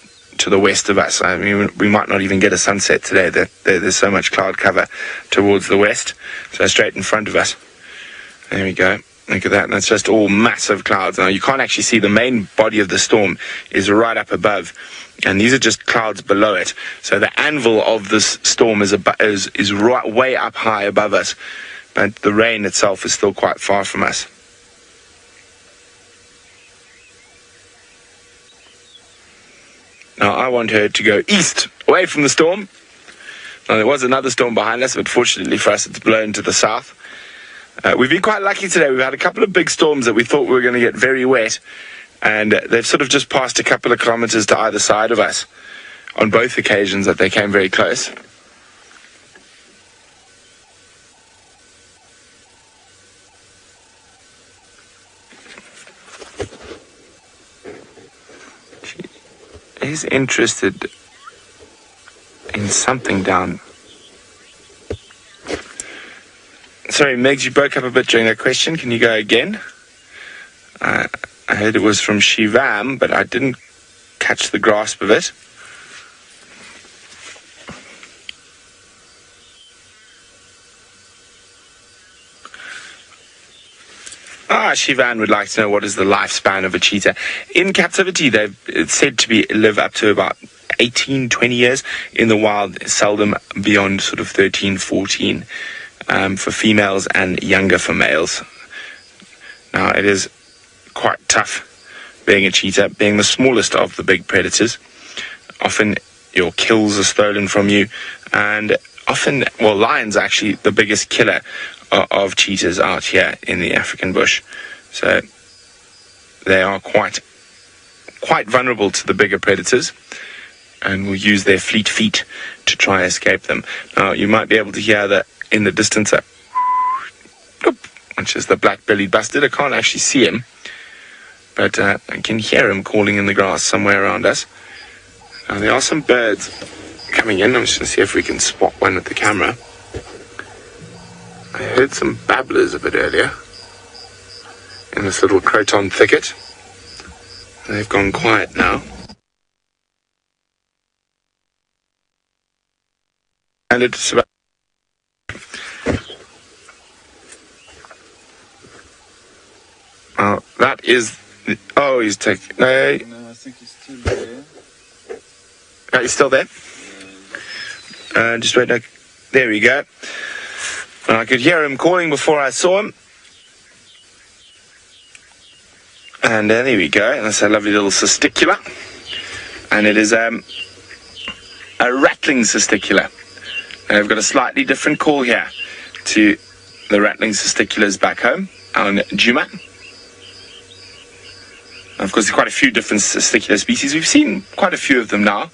the west of us. I mean, we might not even get a sunset today. There's so much cloud cover towards the west, so straight in front of us. There we go. Look at that, and it's just all massive clouds. Now, you can't actually see the main body of the storm is right up above, and these are just clouds below it. So the anvil of this storm is right way up high above us, but the rain itself is still quite far from us. Now, I want her to go east, away from the storm. Now, there was another storm behind us, but fortunately for us, it's blown to the south. We've been quite lucky today. We've had a couple of big storms that we thought we were going to get very wet, and they've sort of just passed a couple of kilometers to either side of us on both occasions that they came very close. She is interested in something down. Sorry, Megs, you broke up a bit during that question. Can you go again? I heard it was from Shivam, but I didn't catch the grasp of it. Shivan would like to know what is the lifespan of a cheetah. In captivity, it's said to live up to about 18, 20 years. In the wild, seldom beyond sort of 13, 14. For females and younger for males. Now, it is quite tough being a cheetah, being the smallest of the big predators. Often your kills are stolen from you, and often, well, lions are actually the biggest killer of cheetahs out here in the African bush. So they are quite vulnerable to the bigger predators, and will use their fleet feet to try escape them. Now, you might be able to hear that in the distance, which is the black-bellied bustard. I can't actually see him, but I can hear him calling in the grass somewhere around us. Now, there are some birds coming in. I'm just going to see if we can spot one with the camera. I heard some babblers a bit earlier in this little croton thicket. They've gone quiet now. And it's about... that is... Oh, he's taking... No, I think he's still there. He's still there? Just wait, there we go. I could hear him calling before I saw him. And there we go. That's a lovely little testicular. And it is a rattling testicular. And I've got a slightly different call here to the rattling testiculars back home on Djuma. Of course, there are quite a few different testicular species. We've seen quite a few of them now.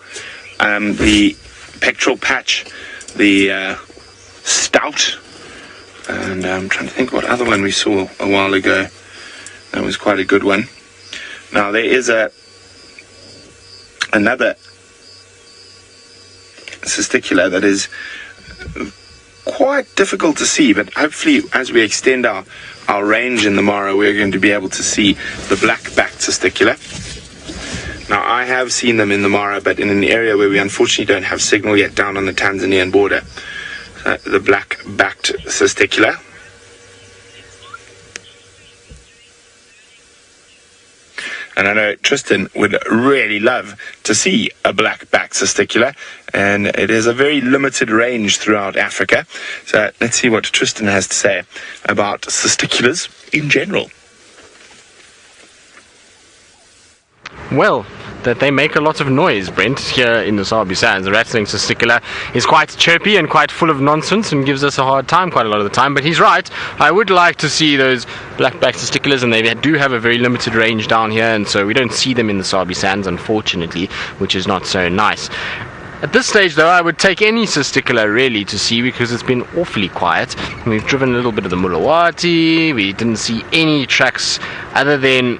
The pectoral patch, the stout, and I'm trying to think what other one we saw a while ago. That was quite a good one. Now, there is another testicular that is quite difficult to see, but hopefully as we extend our range in the Mara, we're going to be able to see the black-backed testicular. Now, I have seen them in the Mara, but in an area where we unfortunately don't have signal yet, down on the Tanzanian border. The black-backed testicular. And I know Tristan would really love to see a black-backed testicular, and it is a very limited range throughout Africa. So let's see what Tristan has to say about testiculars in general. Well, that they make a lot of noise, Brent, here in the Sabi Sands. The rattling testicular is quite chirpy and quite full of nonsense and gives us a hard time quite a lot of the time, but he's right. I would like to see those black-backed testiculars, and they do have a very limited range down here, and so we don't see them in the Sabi Sands, unfortunately, which is not so nice. At this stage, though, I would take any testicular really to see, because it's been awfully quiet. We've driven a little bit of the Mulawati. We didn't see any tracks other than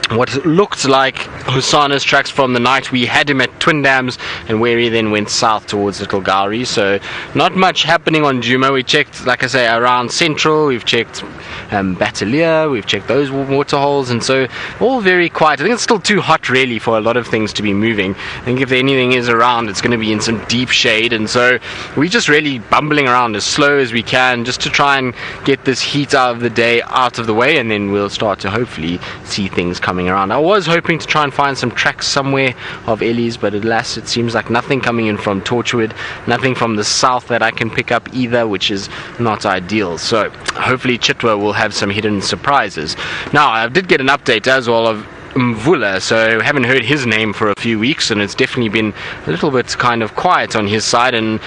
what looked like Hosanna's tracks from the night we had him at Twin Dams, and where he then went south towards Little Gowrie. So not much happening on Djuma. We checked, like I say, around Central. We've checked Batalia. We've checked those waterholes, and so all very quiet. I think it's still too hot really for a lot of things to be moving. I think if anything is around, it's going to be in some deep shade, and so we're just really bumbling around as slow as we can just to try and get this heat out of the day out of the way, and then we'll start to hopefully see things coming around. I was hoping to try and find some tracks somewhere of Ellies, but alas, it seems like nothing coming in from Torchwood, nothing from the south that I can pick up either, which is not ideal. So hopefully Chitwa will have some hidden surprises. Now, I did get an update as well of Mvula, so I haven't heard his name for a few weeks, and it's definitely been a little bit kind of quiet on his side, and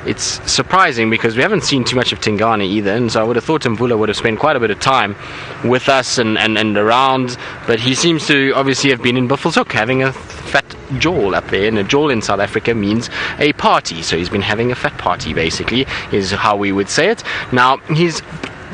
it's surprising because we haven't seen too much of Tingane either, and so I would have thought Mvula would have spent quite a bit of time with us and around, but he seems to obviously have been in Buffelshoek having a fat jawl up there, and a jawl in South Africa means a party, so he's been having a fat party basically, is how we would say it. Now, he's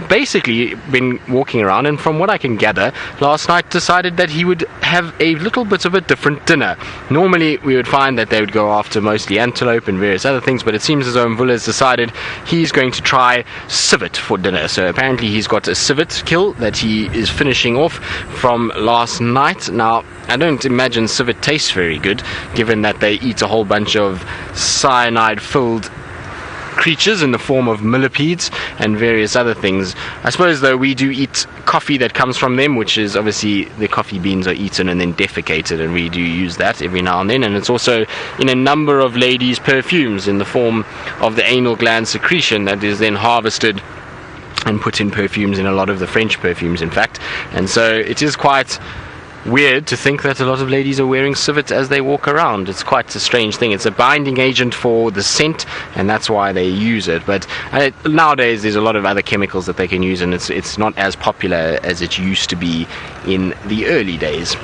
basically been walking around, and from what I can gather, last night decided that he would have a little bit of a different dinner. Normally we would find that they would go after mostly antelope and various other things, but it seems as though Mvula has decided he's going to try civet for dinner. So apparently he's got a civet kill that he is finishing off from last night. Now, I don't imagine civet tastes very good, given that they eat a whole bunch of cyanide-filled creatures in the form of millipedes and various other things. I suppose, though, we do eat coffee that comes from them, which is obviously the coffee beans are eaten and then defecated, and we do use that every now and then, and it's also in a number of ladies' perfumes in the form of the anal gland secretion that is then harvested and put in perfumes, in a lot of the French perfumes in fact, and so it is quite weird to think that a lot of ladies are wearing civet as they walk around. It's quite a strange thing. It's a binding agent for the scent, and that's why they use it. But nowadays there's a lot of other chemicals that they can use, and it's not as popular as it used to be in the early days.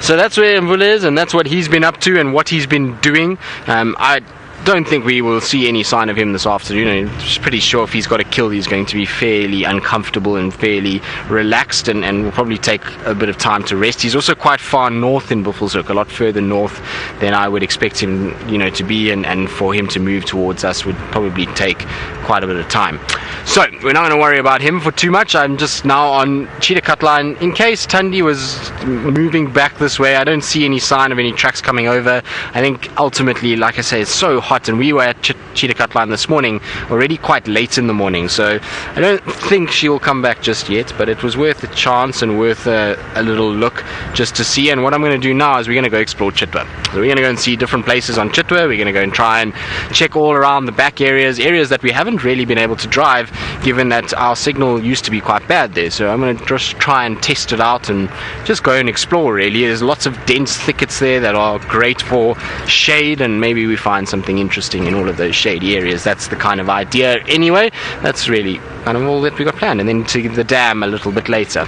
So that's where Mvula is, and that's what he's been up to and what he's been doing. I don't think we will see any sign of him this afternoon. I'm just pretty sure if he's got a kill, he's going to be fairly uncomfortable and fairly relaxed, and will probably take a bit of time to rest. He's also quite far north in Buffelshoek, a lot further north than I would expect him, to be, and for him to move towards us would probably take quite a bit of time. So we're not going to worry about him for too much. I'm just now on Cheetah Cut Line. In case Thandi was moving back this way, I don't see any sign of any tracks coming over. I think ultimately, like I say, it's so hot, and we were at Cheetah Cut Line this morning already quite late in the morning, so I don't think she'll come back just yet, but it was worth a chance and worth a little look just to see. And what I'm going to do now is we're going to go explore Chitwa. So we're going to go and see different places on Chitwa. We're going to go and try and check all around the back areas that we haven't really been able to drive, given that our signal used to be quite bad there. So I'm going to just try and test it out and just go and explore, really. There's lots of dense thickets there that are great for shade, and maybe we find something interesting in all of those shady areas. That's the kind of idea anyway. That's really kind of all that we got planned, and then to the dam a little bit later.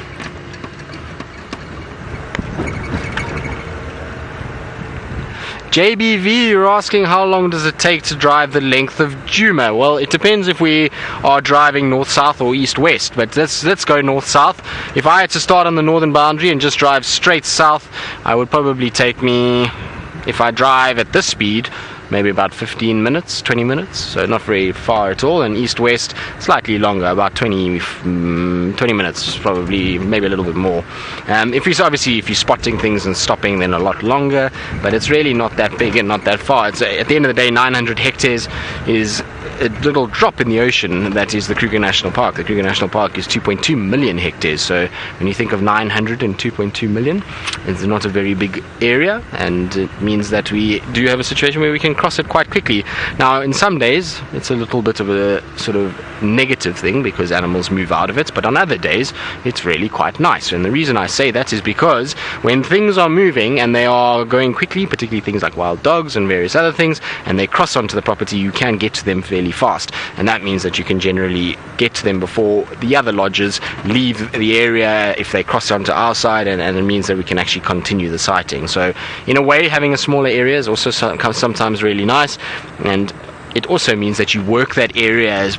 JBV, you're asking how long does it take to drive the length of Djuma? Well, it depends if we are driving north-south or east-west, but let's go north-south. If I had to start on the northern boundary and just drive straight south, I would probably take me, if I drive at this speed, maybe about 15 minutes, 20 minutes, so not very far at all. And east-west, slightly longer, about 20 minutes, probably, maybe a little bit more. If you're spotting things and stopping, then a lot longer, but it's really not that big and not that far. It's, at the end of the day, 900 hectares is a little drop in the ocean. That is the Kruger National Park. The Kruger National Park is 2.2 million hectares, so when you think of 900 and 2.2 million, it's not a very big area, and it means that we do have a situation where we can cross it quite quickly. Now, in some days, it's a little bit of a sort of negative thing because animals move out of it, but on other days, it's really quite nice. And the reason I say that is because when things are moving and they are going quickly, particularly things like wild dogs and various other things, and they cross onto the property, you can get to them fairly fast, and that means that you can generally get to them before the other lodges leave the area if they cross onto our side, and it means that we can actually continue the sighting. So in a way, having a smaller area is also sometimes really nice, and it also means that you work that area as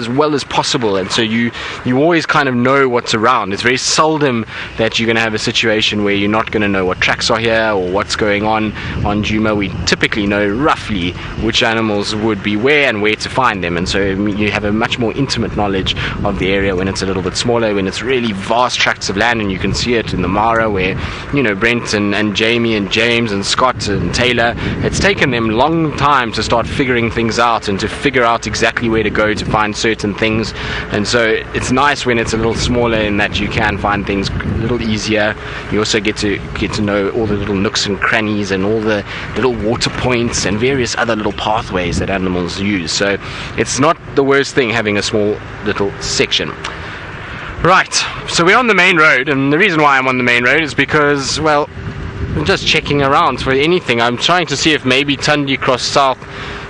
well as possible, and so you always kind of know what's around. It's very seldom that you're going to have a situation where you're not going to know what tracks are here or what's going on Djuma. We typically know roughly which animals would be where and where to find them, and so you have a much more intimate knowledge of the area when it's a little bit smaller, when it's really vast tracts of land. And you can see it in the Mara where, Brent and Jamie and James and Scott and Taylor, it's taken them a long time to start figuring things out and to figure out exactly where to go to find certain things. And so it's nice when it's a little smaller in that you can find things a little easier. You also get to know all the little nooks and crannies and all the little water points and various other little pathways that animals use. So it's not the worst thing having a small little section. Right, so we're on the main road, and the reason why I'm on the main road is because, well, I'm just checking around for anything. I'm trying to see if maybe Thandi crossed south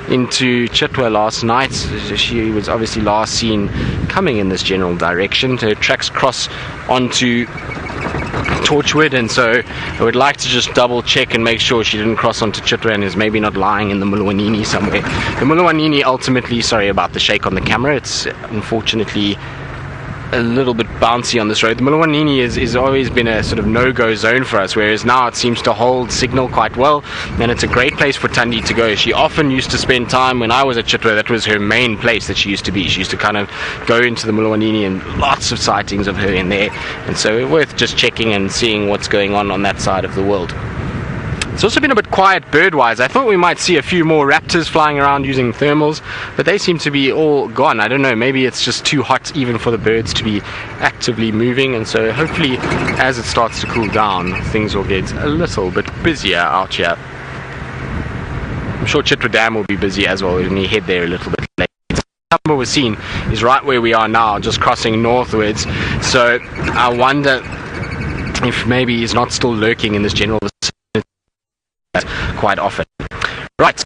into Chitwa last night. She was obviously last seen coming in this general direction. Her tracks cross onto Torchwood, and so I would like to just double check and make sure she didn't cross onto Chitwa and is maybe not lying in the Muluwanini somewhere. The Muluwanini ultimately, sorry about the shake on the camera, it's unfortunately a little bit bouncy on this road. The Muluwanini is always been a sort of no-go zone for us, whereas now it seems to hold signal quite well, and it's a great place for Thandi to go. She often used to spend time, when I was at Chitwa, that was her main place that she used to be. She used to kind of go into the Muluwanini, and lots of sightings of her in there, and so worth just checking and seeing what's going on that side of the world. It's also been a bit quiet bird-wise. I thought we might see a few more raptors flying around using thermals, but they seem to be all gone. I don't know, maybe it's just too hot even for the birds to be actively moving, and so hopefully as it starts to cool down, things will get a little bit busier out here. I'm sure Chitwa Dam will be busy as well when you head there a little bit later. The number we're seeing is right where we are now, just crossing northwards, so I wonder if maybe he's not still lurking in this general vicinity quite often. Right,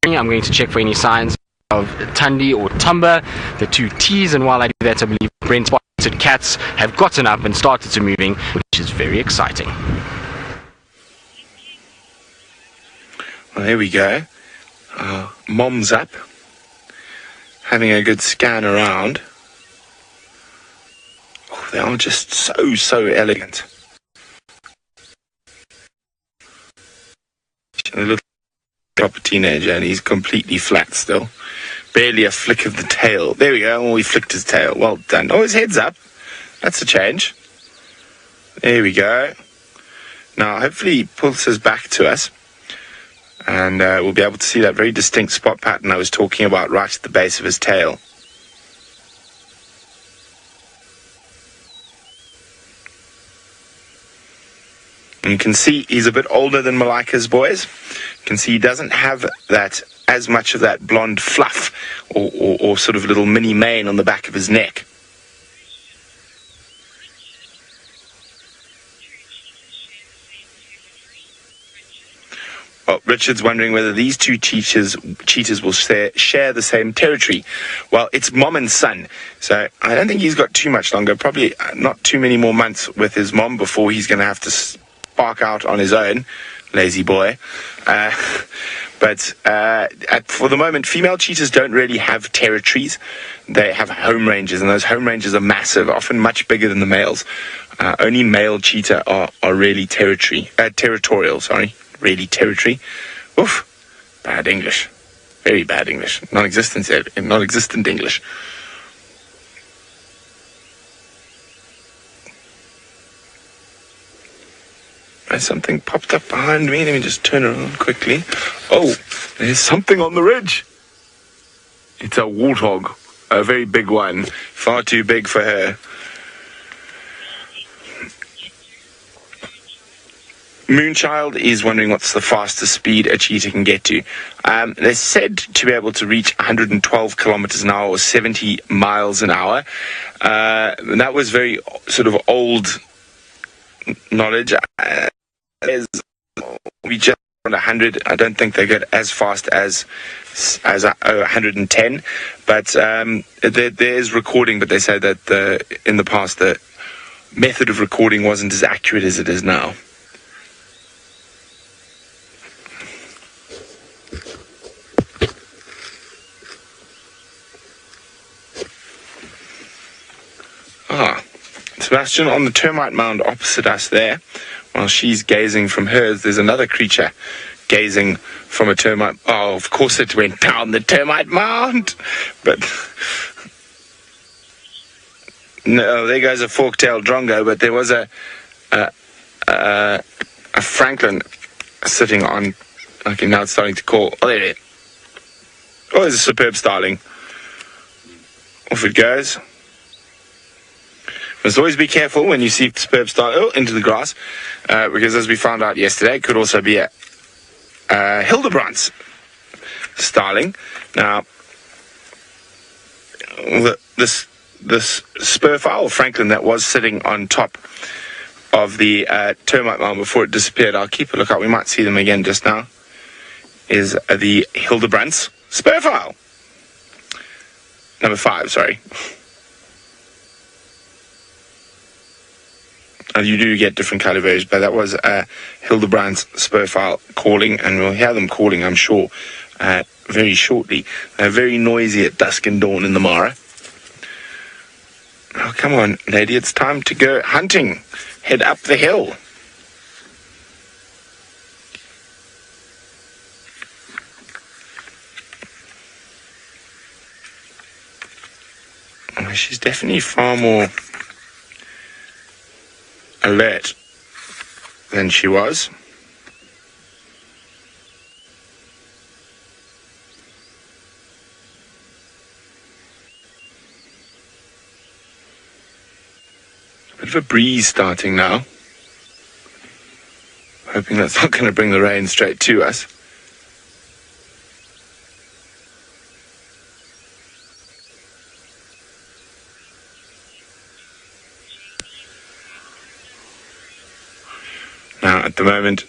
I'm going to check for any signs of Thandi or Tumba, the two T's, and while I do that, I believe Brent spotted cats have gotten up and started to moving, which is very exciting. Well, there we go. Mom's up, having a good scan around. Oh, they are just so elegant. A little proper teenager, and he's completely flat still. Barely a flick of the tail. There we go. Oh, he flicked his tail. Well done. Oh, his head's up. That's a change. There we go. Now, hopefully he pulls his back to us, and we'll be able to see that very distinct spot pattern I was talking about right at the base of his tail. And you can see he's a bit older than Malika's boys. You can see he doesn't have that as much of that blonde fluff or sort of little mini mane on the back of his neck. Well, Richard's wondering whether these two cheetahs will share the same territory. Well, it's mom and son, so I don't think he's got too much longer, probably not too many more months with his mom before he's going to have to spark out on his own. Lazy boy. But for the moment, female cheetahs don't really have territories. They have home ranges, and those home ranges are massive, often much bigger than the males. Only male cheetah are really territorial, really territory. Oof, bad English. Very bad English. Non-existent English. Something popped up behind me. Let me just turn around quickly. Oh, there's something on the ridge. It's a warthog, a very big one, far too big for her. Moonchild is wondering what's the fastest speed a cheetah can get to. They're said to be able to reach 112 kilometers an hour or 70 miles an hour. And that was very sort of old knowledge. We just around 100. I don't think they get as fast as 110. But there is recording, but they say that in the past the method of recording wasn't as accurate as it is now. Sebastian on the termite mound opposite us there. While she's gazing from hers, there's another creature gazing from a termite. Oh, of course it went down the termite mound. But no, there goes a fork-tailed drongo. But there was a francolin sitting on. Okay, now it's starting to call. Oh, there it is. Oh, there's a superb starling. Off it goes. Must always be careful when you see superb starling into the grass, because as we found out yesterday, it could also be a Hildebrandt's starling. Now, this spur fowl, Franklin, that was sitting on top of the termite mound before it disappeared, I'll keep a lookout, we might see them again just now, is the Hildebrandt's spur fowl. Number 5, sorry. You do get different calibers, but that was Hildebrandt's spur fowl calling, and we'll hear them calling, I'm sure, very shortly. They're very noisy at dusk and dawn in the Mara. Oh, come on, lady, it's time to go hunting. Head up the hill. She's definitely far more alert than she was. A bit of a breeze starting now. Hoping that's not going to bring the rain straight to us. Now, at the moment,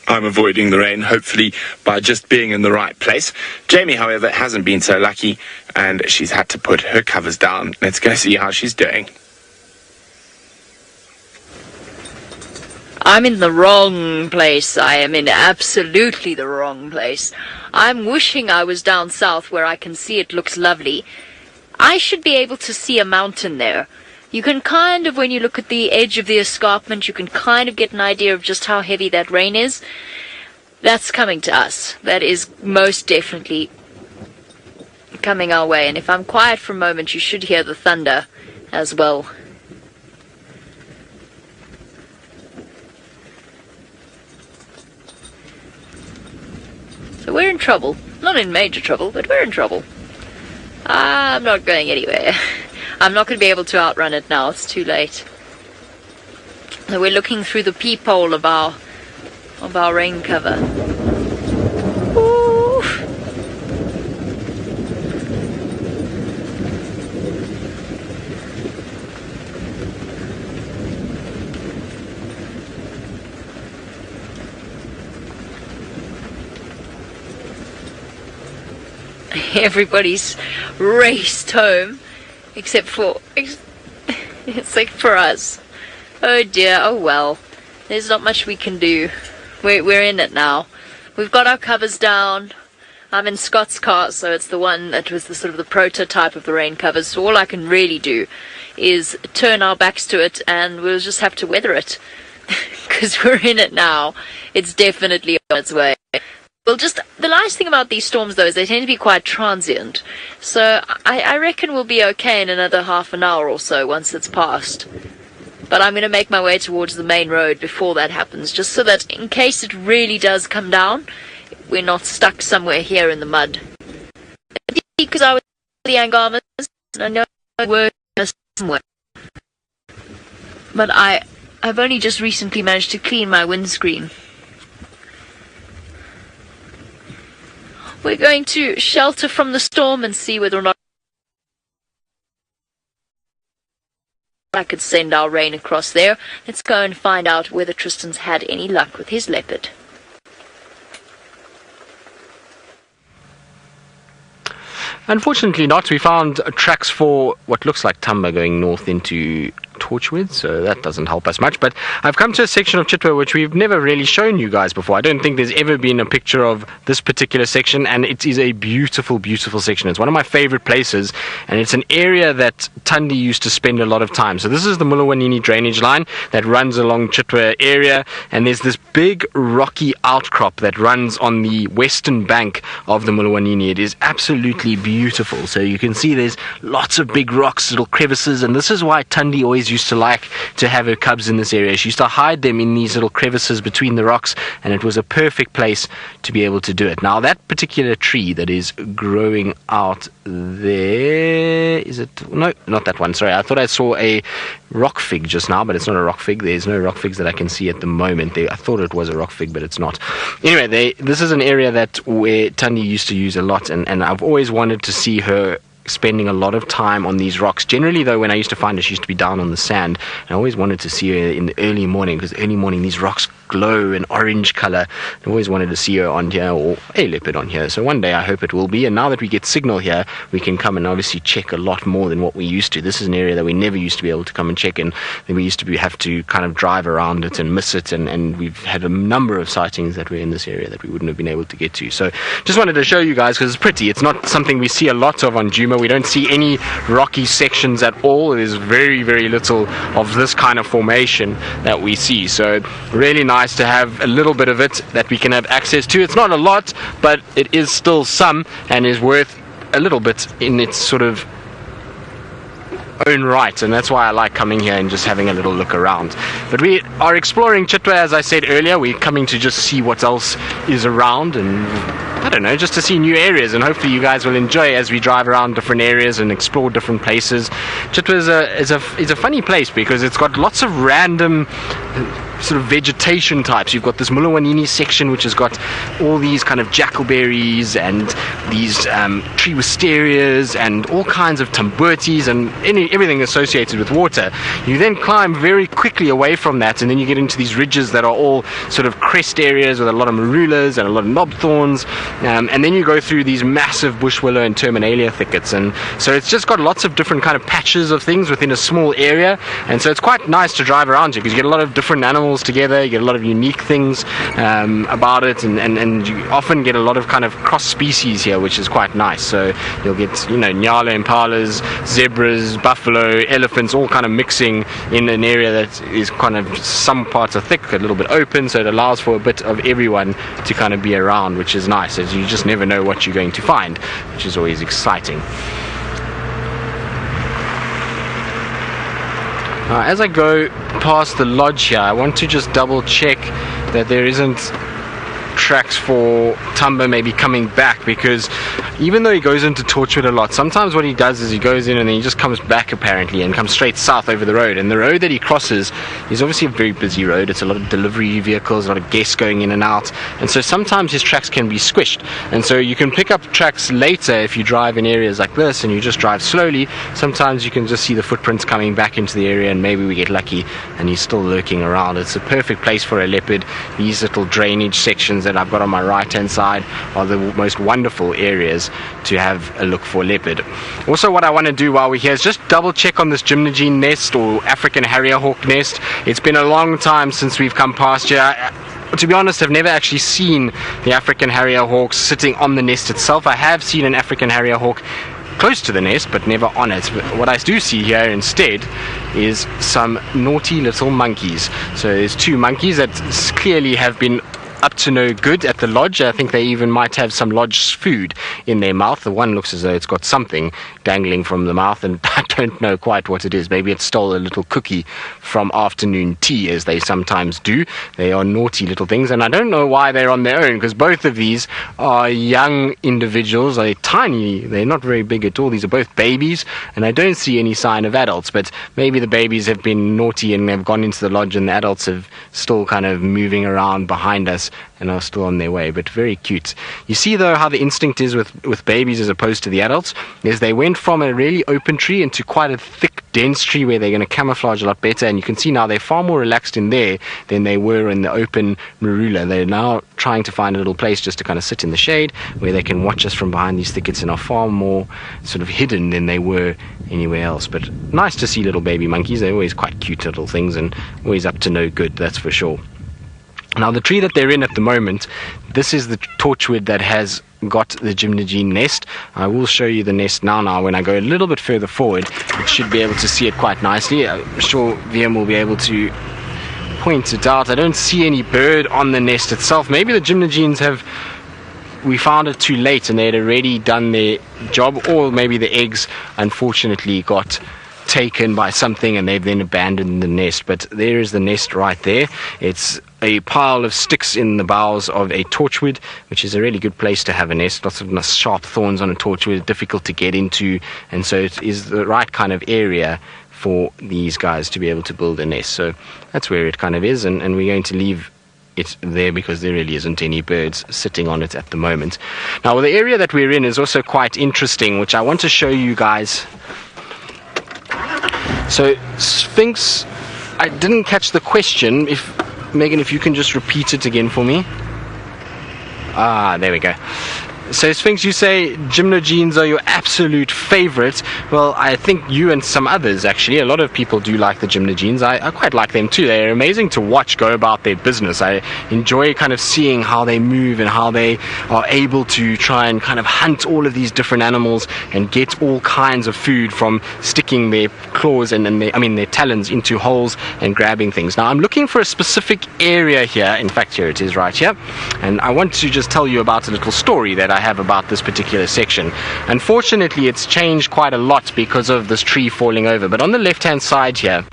I'm avoiding the rain, hopefully by just being in the right place. Jamie, however, hasn't been so lucky, and she's had to put her covers down. Let's go see how she's doing. I'm in the wrong place. I am in absolutely the wrong place. I'm wishing I was down south where I can see it looks lovely. I should be able to see a mountain there. You can kind of, when you look at the edge of the escarpment, you can kind of get an idea of just how heavy that rain is. That's coming to us. That is most definitely coming our way. And if I'm quiet for a moment, you should hear the thunder as well. So we're in trouble. Not in major trouble, but we're in trouble. I'm not going anywhere. I'm not going to be able to outrun it now. It's too late. So we're looking through the peephole of our rain cover. Ooh. Everybody's raced home. Except for us. Oh dear, oh well. There's not much we can do. We're in it now. We've got our covers down. I'm in Scott's car, so it's the one that was the sort of the prototype of the rain covers. So all I can really do is turn our backs to it, and we'll just have to weather it. Because we're in it now. It's definitely on its way. Well, just the nice thing about these storms, though, is they tend to be quite transient. So I reckon we'll be okay in another half an hour or so once it's passed. But I'm going to make my way towards the main road before that happens, just so that in case it really does come down, we're not stuck somewhere here in the mud. Because I was the Angamas, and I know I were somewhere. But I've only just recently managed to clean my windscreen. We're going to shelter from the storm and see whether or not I could send our rain across there. Let's go and find out whether Tristan's had any luck with his leopard. Unfortunately not. We found tracks for what looks like Tumba going north into Torchwood, so that doesn't help us much. But I've come to a section of Chitwa which we've never really shown you guys before. I don't think there's ever been a picture of this particular section, and it is a beautiful, beautiful section. It's one of my favorite places, and it's an area that Thandi used to spend a lot of time. So this is the Mulawanini drainage line that runs along Chitwa area, and there's this big rocky outcrop that runs on the western bank of the Mulawanini. It is absolutely beautiful. So you can see there's lots of big rocks, little crevices, and this is why Thandi always used to like to have her cubs in this area. She used to hide them in these little crevices between the rocks, and it was a perfect place to be able to do it. Now that particular tree that is growing out there, is it? No, not that one, sorry. I thought I saw a rock fig just now, but it's not a rock fig. There's no rock figs that I can see at the moment. I thought it was a rock fig, but it's not. Anyway, this is an area where Thandi used to use a lot, and I've always wanted to see her spending a lot of time on these rocks. Generally, though, when I used to find her, she used to be down on the sand. I always wanted to see her in the early morning, because early morning these rocks glow an orange color. I always wanted to see her on here, or a leopard on here. So one day I hope it will be. And now that we get signal here, we can come and obviously check a lot more than what we used to. This is an area that we never used to be able to come and check in. Then we used to have to kind of drive around it and miss it, and we've had a number of sightings that were in this area that we wouldn't have been able to get to. So just wanted to show you guys, because it's pretty. It's not something we see a lot of on Djuma. We don't see any rocky sections at all. There's very, very little of this kind of formation that we see. So really nice to have a little bit of it that we can have access to. It's not a lot, but it is still some, and is worth a little bit in its sort of own right, and that's why I like coming here and just having a little look around. But we are exploring Chitwa, as I said earlier. We're coming to just see what else is around, and I don't know, just to see new areas, and hopefully you guys will enjoy as we drive around different areas and explore different places. Chitwa is a funny place because it's got lots of random sort of vegetation types. You've got this Mulawanini section, which has got all these kind of jackleberries and these tree wisterias and all kinds of tamburtis and everything associated with water. You then climb very quickly away from that, and then you get into these ridges that are all sort of crest areas with a lot of marulas and a lot of knobthorns, and then you go through these massive bush willow and terminalia thickets, and so it's just got lots of different kind of patches of things within a small area, and so it's quite nice to drive around here because you get a lot of different animals together, you get a lot of unique things about it, and you often get a lot of kind of cross species here, which is quite nice. So you'll get, Nyala impalas, zebras, buffalo, elephants, all kind of mixing in an area that is kind of, some parts are thick, a little bit open, so it allows for a bit of everyone to kind of be around, which is nice, as you just never know what you're going to find, which is always exciting. As I go past the lodge here, I want to just double check that there isn't tracks for Tumba maybe coming back, because even though he goes into Torchwood a lot, sometimes what he does is he goes in and then he just comes back apparently and comes straight south over the road, and the road that he crosses is obviously a very busy road. It's a lot of delivery vehicles, a lot of guests going in and out, and so sometimes his tracks can be squished, and so you can pick up tracks later if you drive in areas like this and you just drive slowly. Sometimes you can just see the footprints coming back into the area, and maybe we get lucky and he's still lurking around. It's a perfect place for a leopard. These little drainage sections that I've got on my right hand side are the most wonderful areas to have a look for leopard. Also, what I want to do while we're here is just double check on this gymnogene nest or African harrier hawk nest. It's been a long time since we've come past here. To be honest, I've never actually seen the African harrier hawk sitting on the nest itself. I have seen an African harrier hawk close to the nest, but never on it. But what I do see here instead is some naughty little monkeys. So there's two monkeys that clearly have been up to no good at the lodge. I think they even might have some lodge food in their mouth. The one looks as though it's got something dangling from the mouth, and I don't know quite what it is. Maybe it stole a little cookie from afternoon tea, as they sometimes do. They are naughty little things, and I don't know why they're on their own, because both of these are young individuals. They're tiny, they're not very big at all. These are both babies, and I don't see any sign of adults, but maybe the babies have been naughty and they've gone into the lodge, and the adults have still kind of moving around behind us and are still on their way, but very cute. You see though how the instinct is with babies as opposed to the adults, is they went from a really open tree into quite a thick, dense tree where they're going to camouflage a lot better, and you can see now they're far more relaxed in there than they were in the open marula. They're now trying to find a little place just to kind of sit in the shade where they can watch us from behind these thickets, and are far more sort of hidden than they were anywhere else. But nice to see little baby monkeys. They're always quite cute little things and always up to no good, that's for sure. Now the tree that they're in at the moment, this is the torchwood that has got the gymnogene nest. I will show you the nest now when I go a little bit further forward. You should be able to see it quite nicely. I'm sure VM will be able to point it out. I don't see any bird on the nest itself. Maybe the gymnogenes we found it too late and they had already done their job, or maybe the eggs unfortunately got taken by something and they've then abandoned the nest. But there is the nest right there. It's a pile of sticks in the boughs of a torchwood, which is a really good place to have a nest. Lots of sharp thorns on a torchwood, difficult to get into, and so it is the right kind of area for these guys to be able to build a nest. So that's where it kind of is, and we're going to leave it there because there really isn't any birds sitting on it at the moment. Now, well, the area that we're in is also quite interesting, which I want to show you guys. So Sphinx, I didn't catch the question. If Megan, if you can just repeat it again for me. There we go. So Sphinx, you say gymnogenes are your absolute favorite. Well, I think you and some others, actually, a lot of people do like the gymnogenes. I quite like them too. They're amazing to watch go about their business. I enjoy kind of seeing how they move and how they are able to try and kind of hunt all of these different animals and get all kinds of food from sticking their claws and their talons into holes and grabbing things. Now, I'm looking for a specific area here. In fact, here it is right here. And I want to just tell you about a little story that I have about this particular section. Unfortunately, it's changed quite a lot because of this tree falling over. But on the left-hand side here,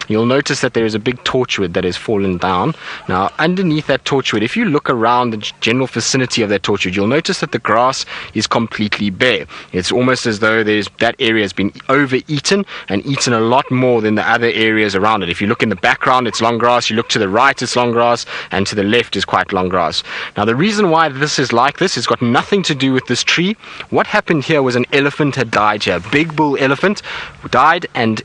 you'll notice that there is a big torchwood that has fallen down. Now, underneath that torchwood, if you look around the general vicinity of that torchwood, you'll notice that the grass is completely bare. It's almost as though that area has been overeaten and eaten a lot more than the other areas around it. If you look in the background, it's long grass. You look to the right, it's long grass, and to the left is quite long grass. Now, the reason why this is like this has got nothing to do with this tree. What happened here was an elephant had died here. Big bull elephant died, and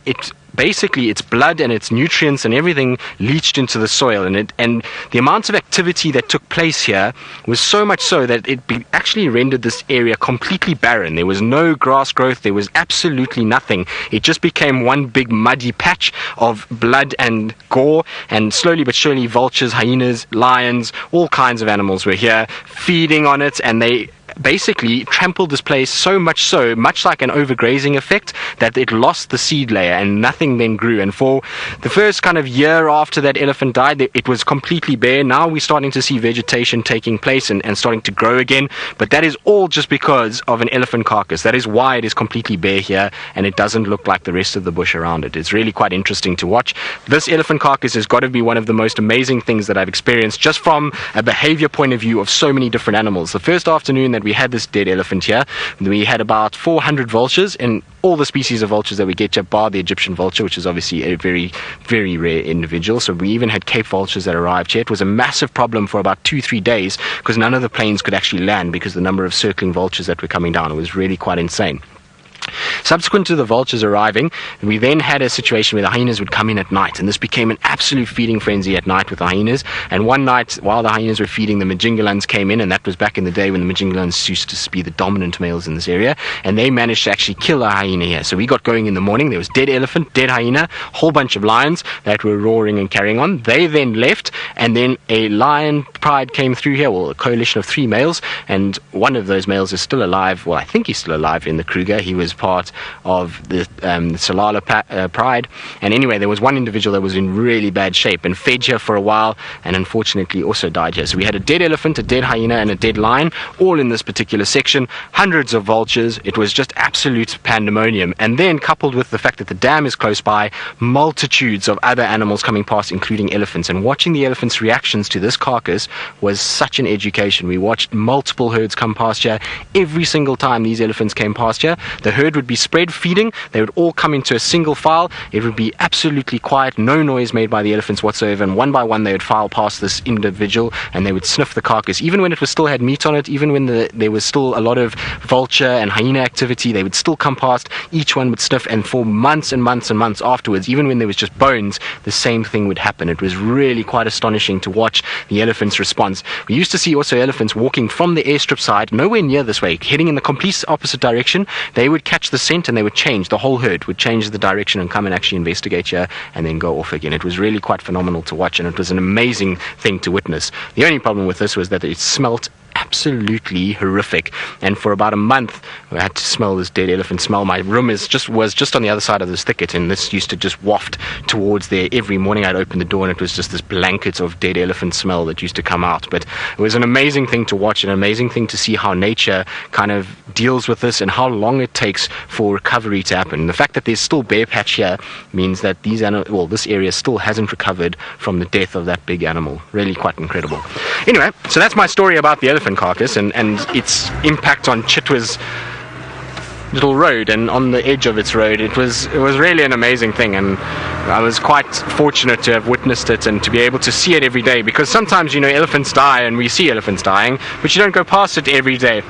basically its blood and its nutrients and everything leached into the soil, and the amount of activity that took place here was so much so that it actually rendered this area completely barren. There was no grass growth, there was absolutely nothing. It just became one big muddy patch of blood and gore, and slowly but surely vultures, hyenas, lions, all kinds of animals were here feeding on it, and they basically trampled this place so much like an overgrazing effect, that it lost the seed layer and nothing then grew. And for the first kind of year after that elephant died, it was completely bare. Now we're starting to see vegetation taking place and starting to grow again, but that is all just because of an elephant carcass. That is why it is completely bare here, and it doesn't look like the rest of the bush around it. It's really quite interesting to watch. This elephant carcass has got to be one of the most amazing things that I've experienced, just from a behavior point of view of so many different animals. The first afternoon that we had this dead elephant here, we had about 400 vultures, and all the species of vultures that we get here, bar the Egyptian vulture, which is obviously a very, very rare individual. So we even had Cape vultures that arrived here. It was a massive problem for about 2-3 days because none of the planes could actually land because the number of circling vultures that were coming down, it was really quite insane. Subsequent to the vultures arriving, we then had a situation where the hyenas would come in at night, and this became an absolute feeding frenzy at night with the hyenas. And one night, while the hyenas were feeding, the Majingalans came in, and that was back in the day when the Majingalans used to be the dominant males in this area, and they managed to actually kill a hyena here. So we got going in the morning, there was dead elephant, dead hyena, whole bunch of lions that were roaring and carrying on. They then left, and then a lion pride came through here, well, a coalition of 3 males, and one of those males is still alive. Well, I think he's still alive in the Kruger. He was part of the Salala pride, and anyway, there was one individual that was in really bad shape and fed here for a while, and unfortunately also died here. So we had a dead elephant, a dead hyena, and a dead lion, all in this particular section. Hundreds of vultures. It was just absolute pandemonium. And then, coupled with the fact that the dam is close by, multitudes of other animals coming past, including elephants. And watching the elephants' reactions to this carcass was such an education. We watched multiple herds come past here. Every single time these elephants came past here, the herd would be spread feeding. They would all come into a single file. It would be absolutely quiet, no noise made by the elephants whatsoever, and one by one they would file past this individual and they would sniff the carcass. Even when it was still had meat on it, even when there was still a lot of vulture and hyena activity, they would still come past. Each one would sniff, and for months and months and months afterwards, even when there was just bones, the same thing would happen. It was really quite astonishing to watch the elephants' response. We used to see also elephants walking from the airstrip side, nowhere near this way, heading in the complete opposite direction. They would catch the scent and they would change. The whole herd would change the direction and come and actually investigate here and then go off again. It was really quite phenomenal to watch, and it was an amazing thing to witness. The only problem with this was that it smelt absolutely horrific, and for about a month I had to smell this dead elephant smell. My room was just on the other side of this thicket, and this used to just waft towards there every morning. I'd open the door and it was just this blanket of dead elephant smell that used to come out. But it was an amazing thing to watch, an amazing thing to see how nature kind of deals with this and how long it takes for recovery to happen. The fact that there's still bare patch here means that this area still hasn't recovered from the death of that big animal. Really quite incredible. Anyway, so that's my story about the elephant carcass and its impact on Chitwa's little road and on the edge of its road. It was really an amazing thing, and I was quite fortunate to have witnessed it and to be able to see it every day, because sometimes, elephants die and we see elephants dying, but you don't go past it every day.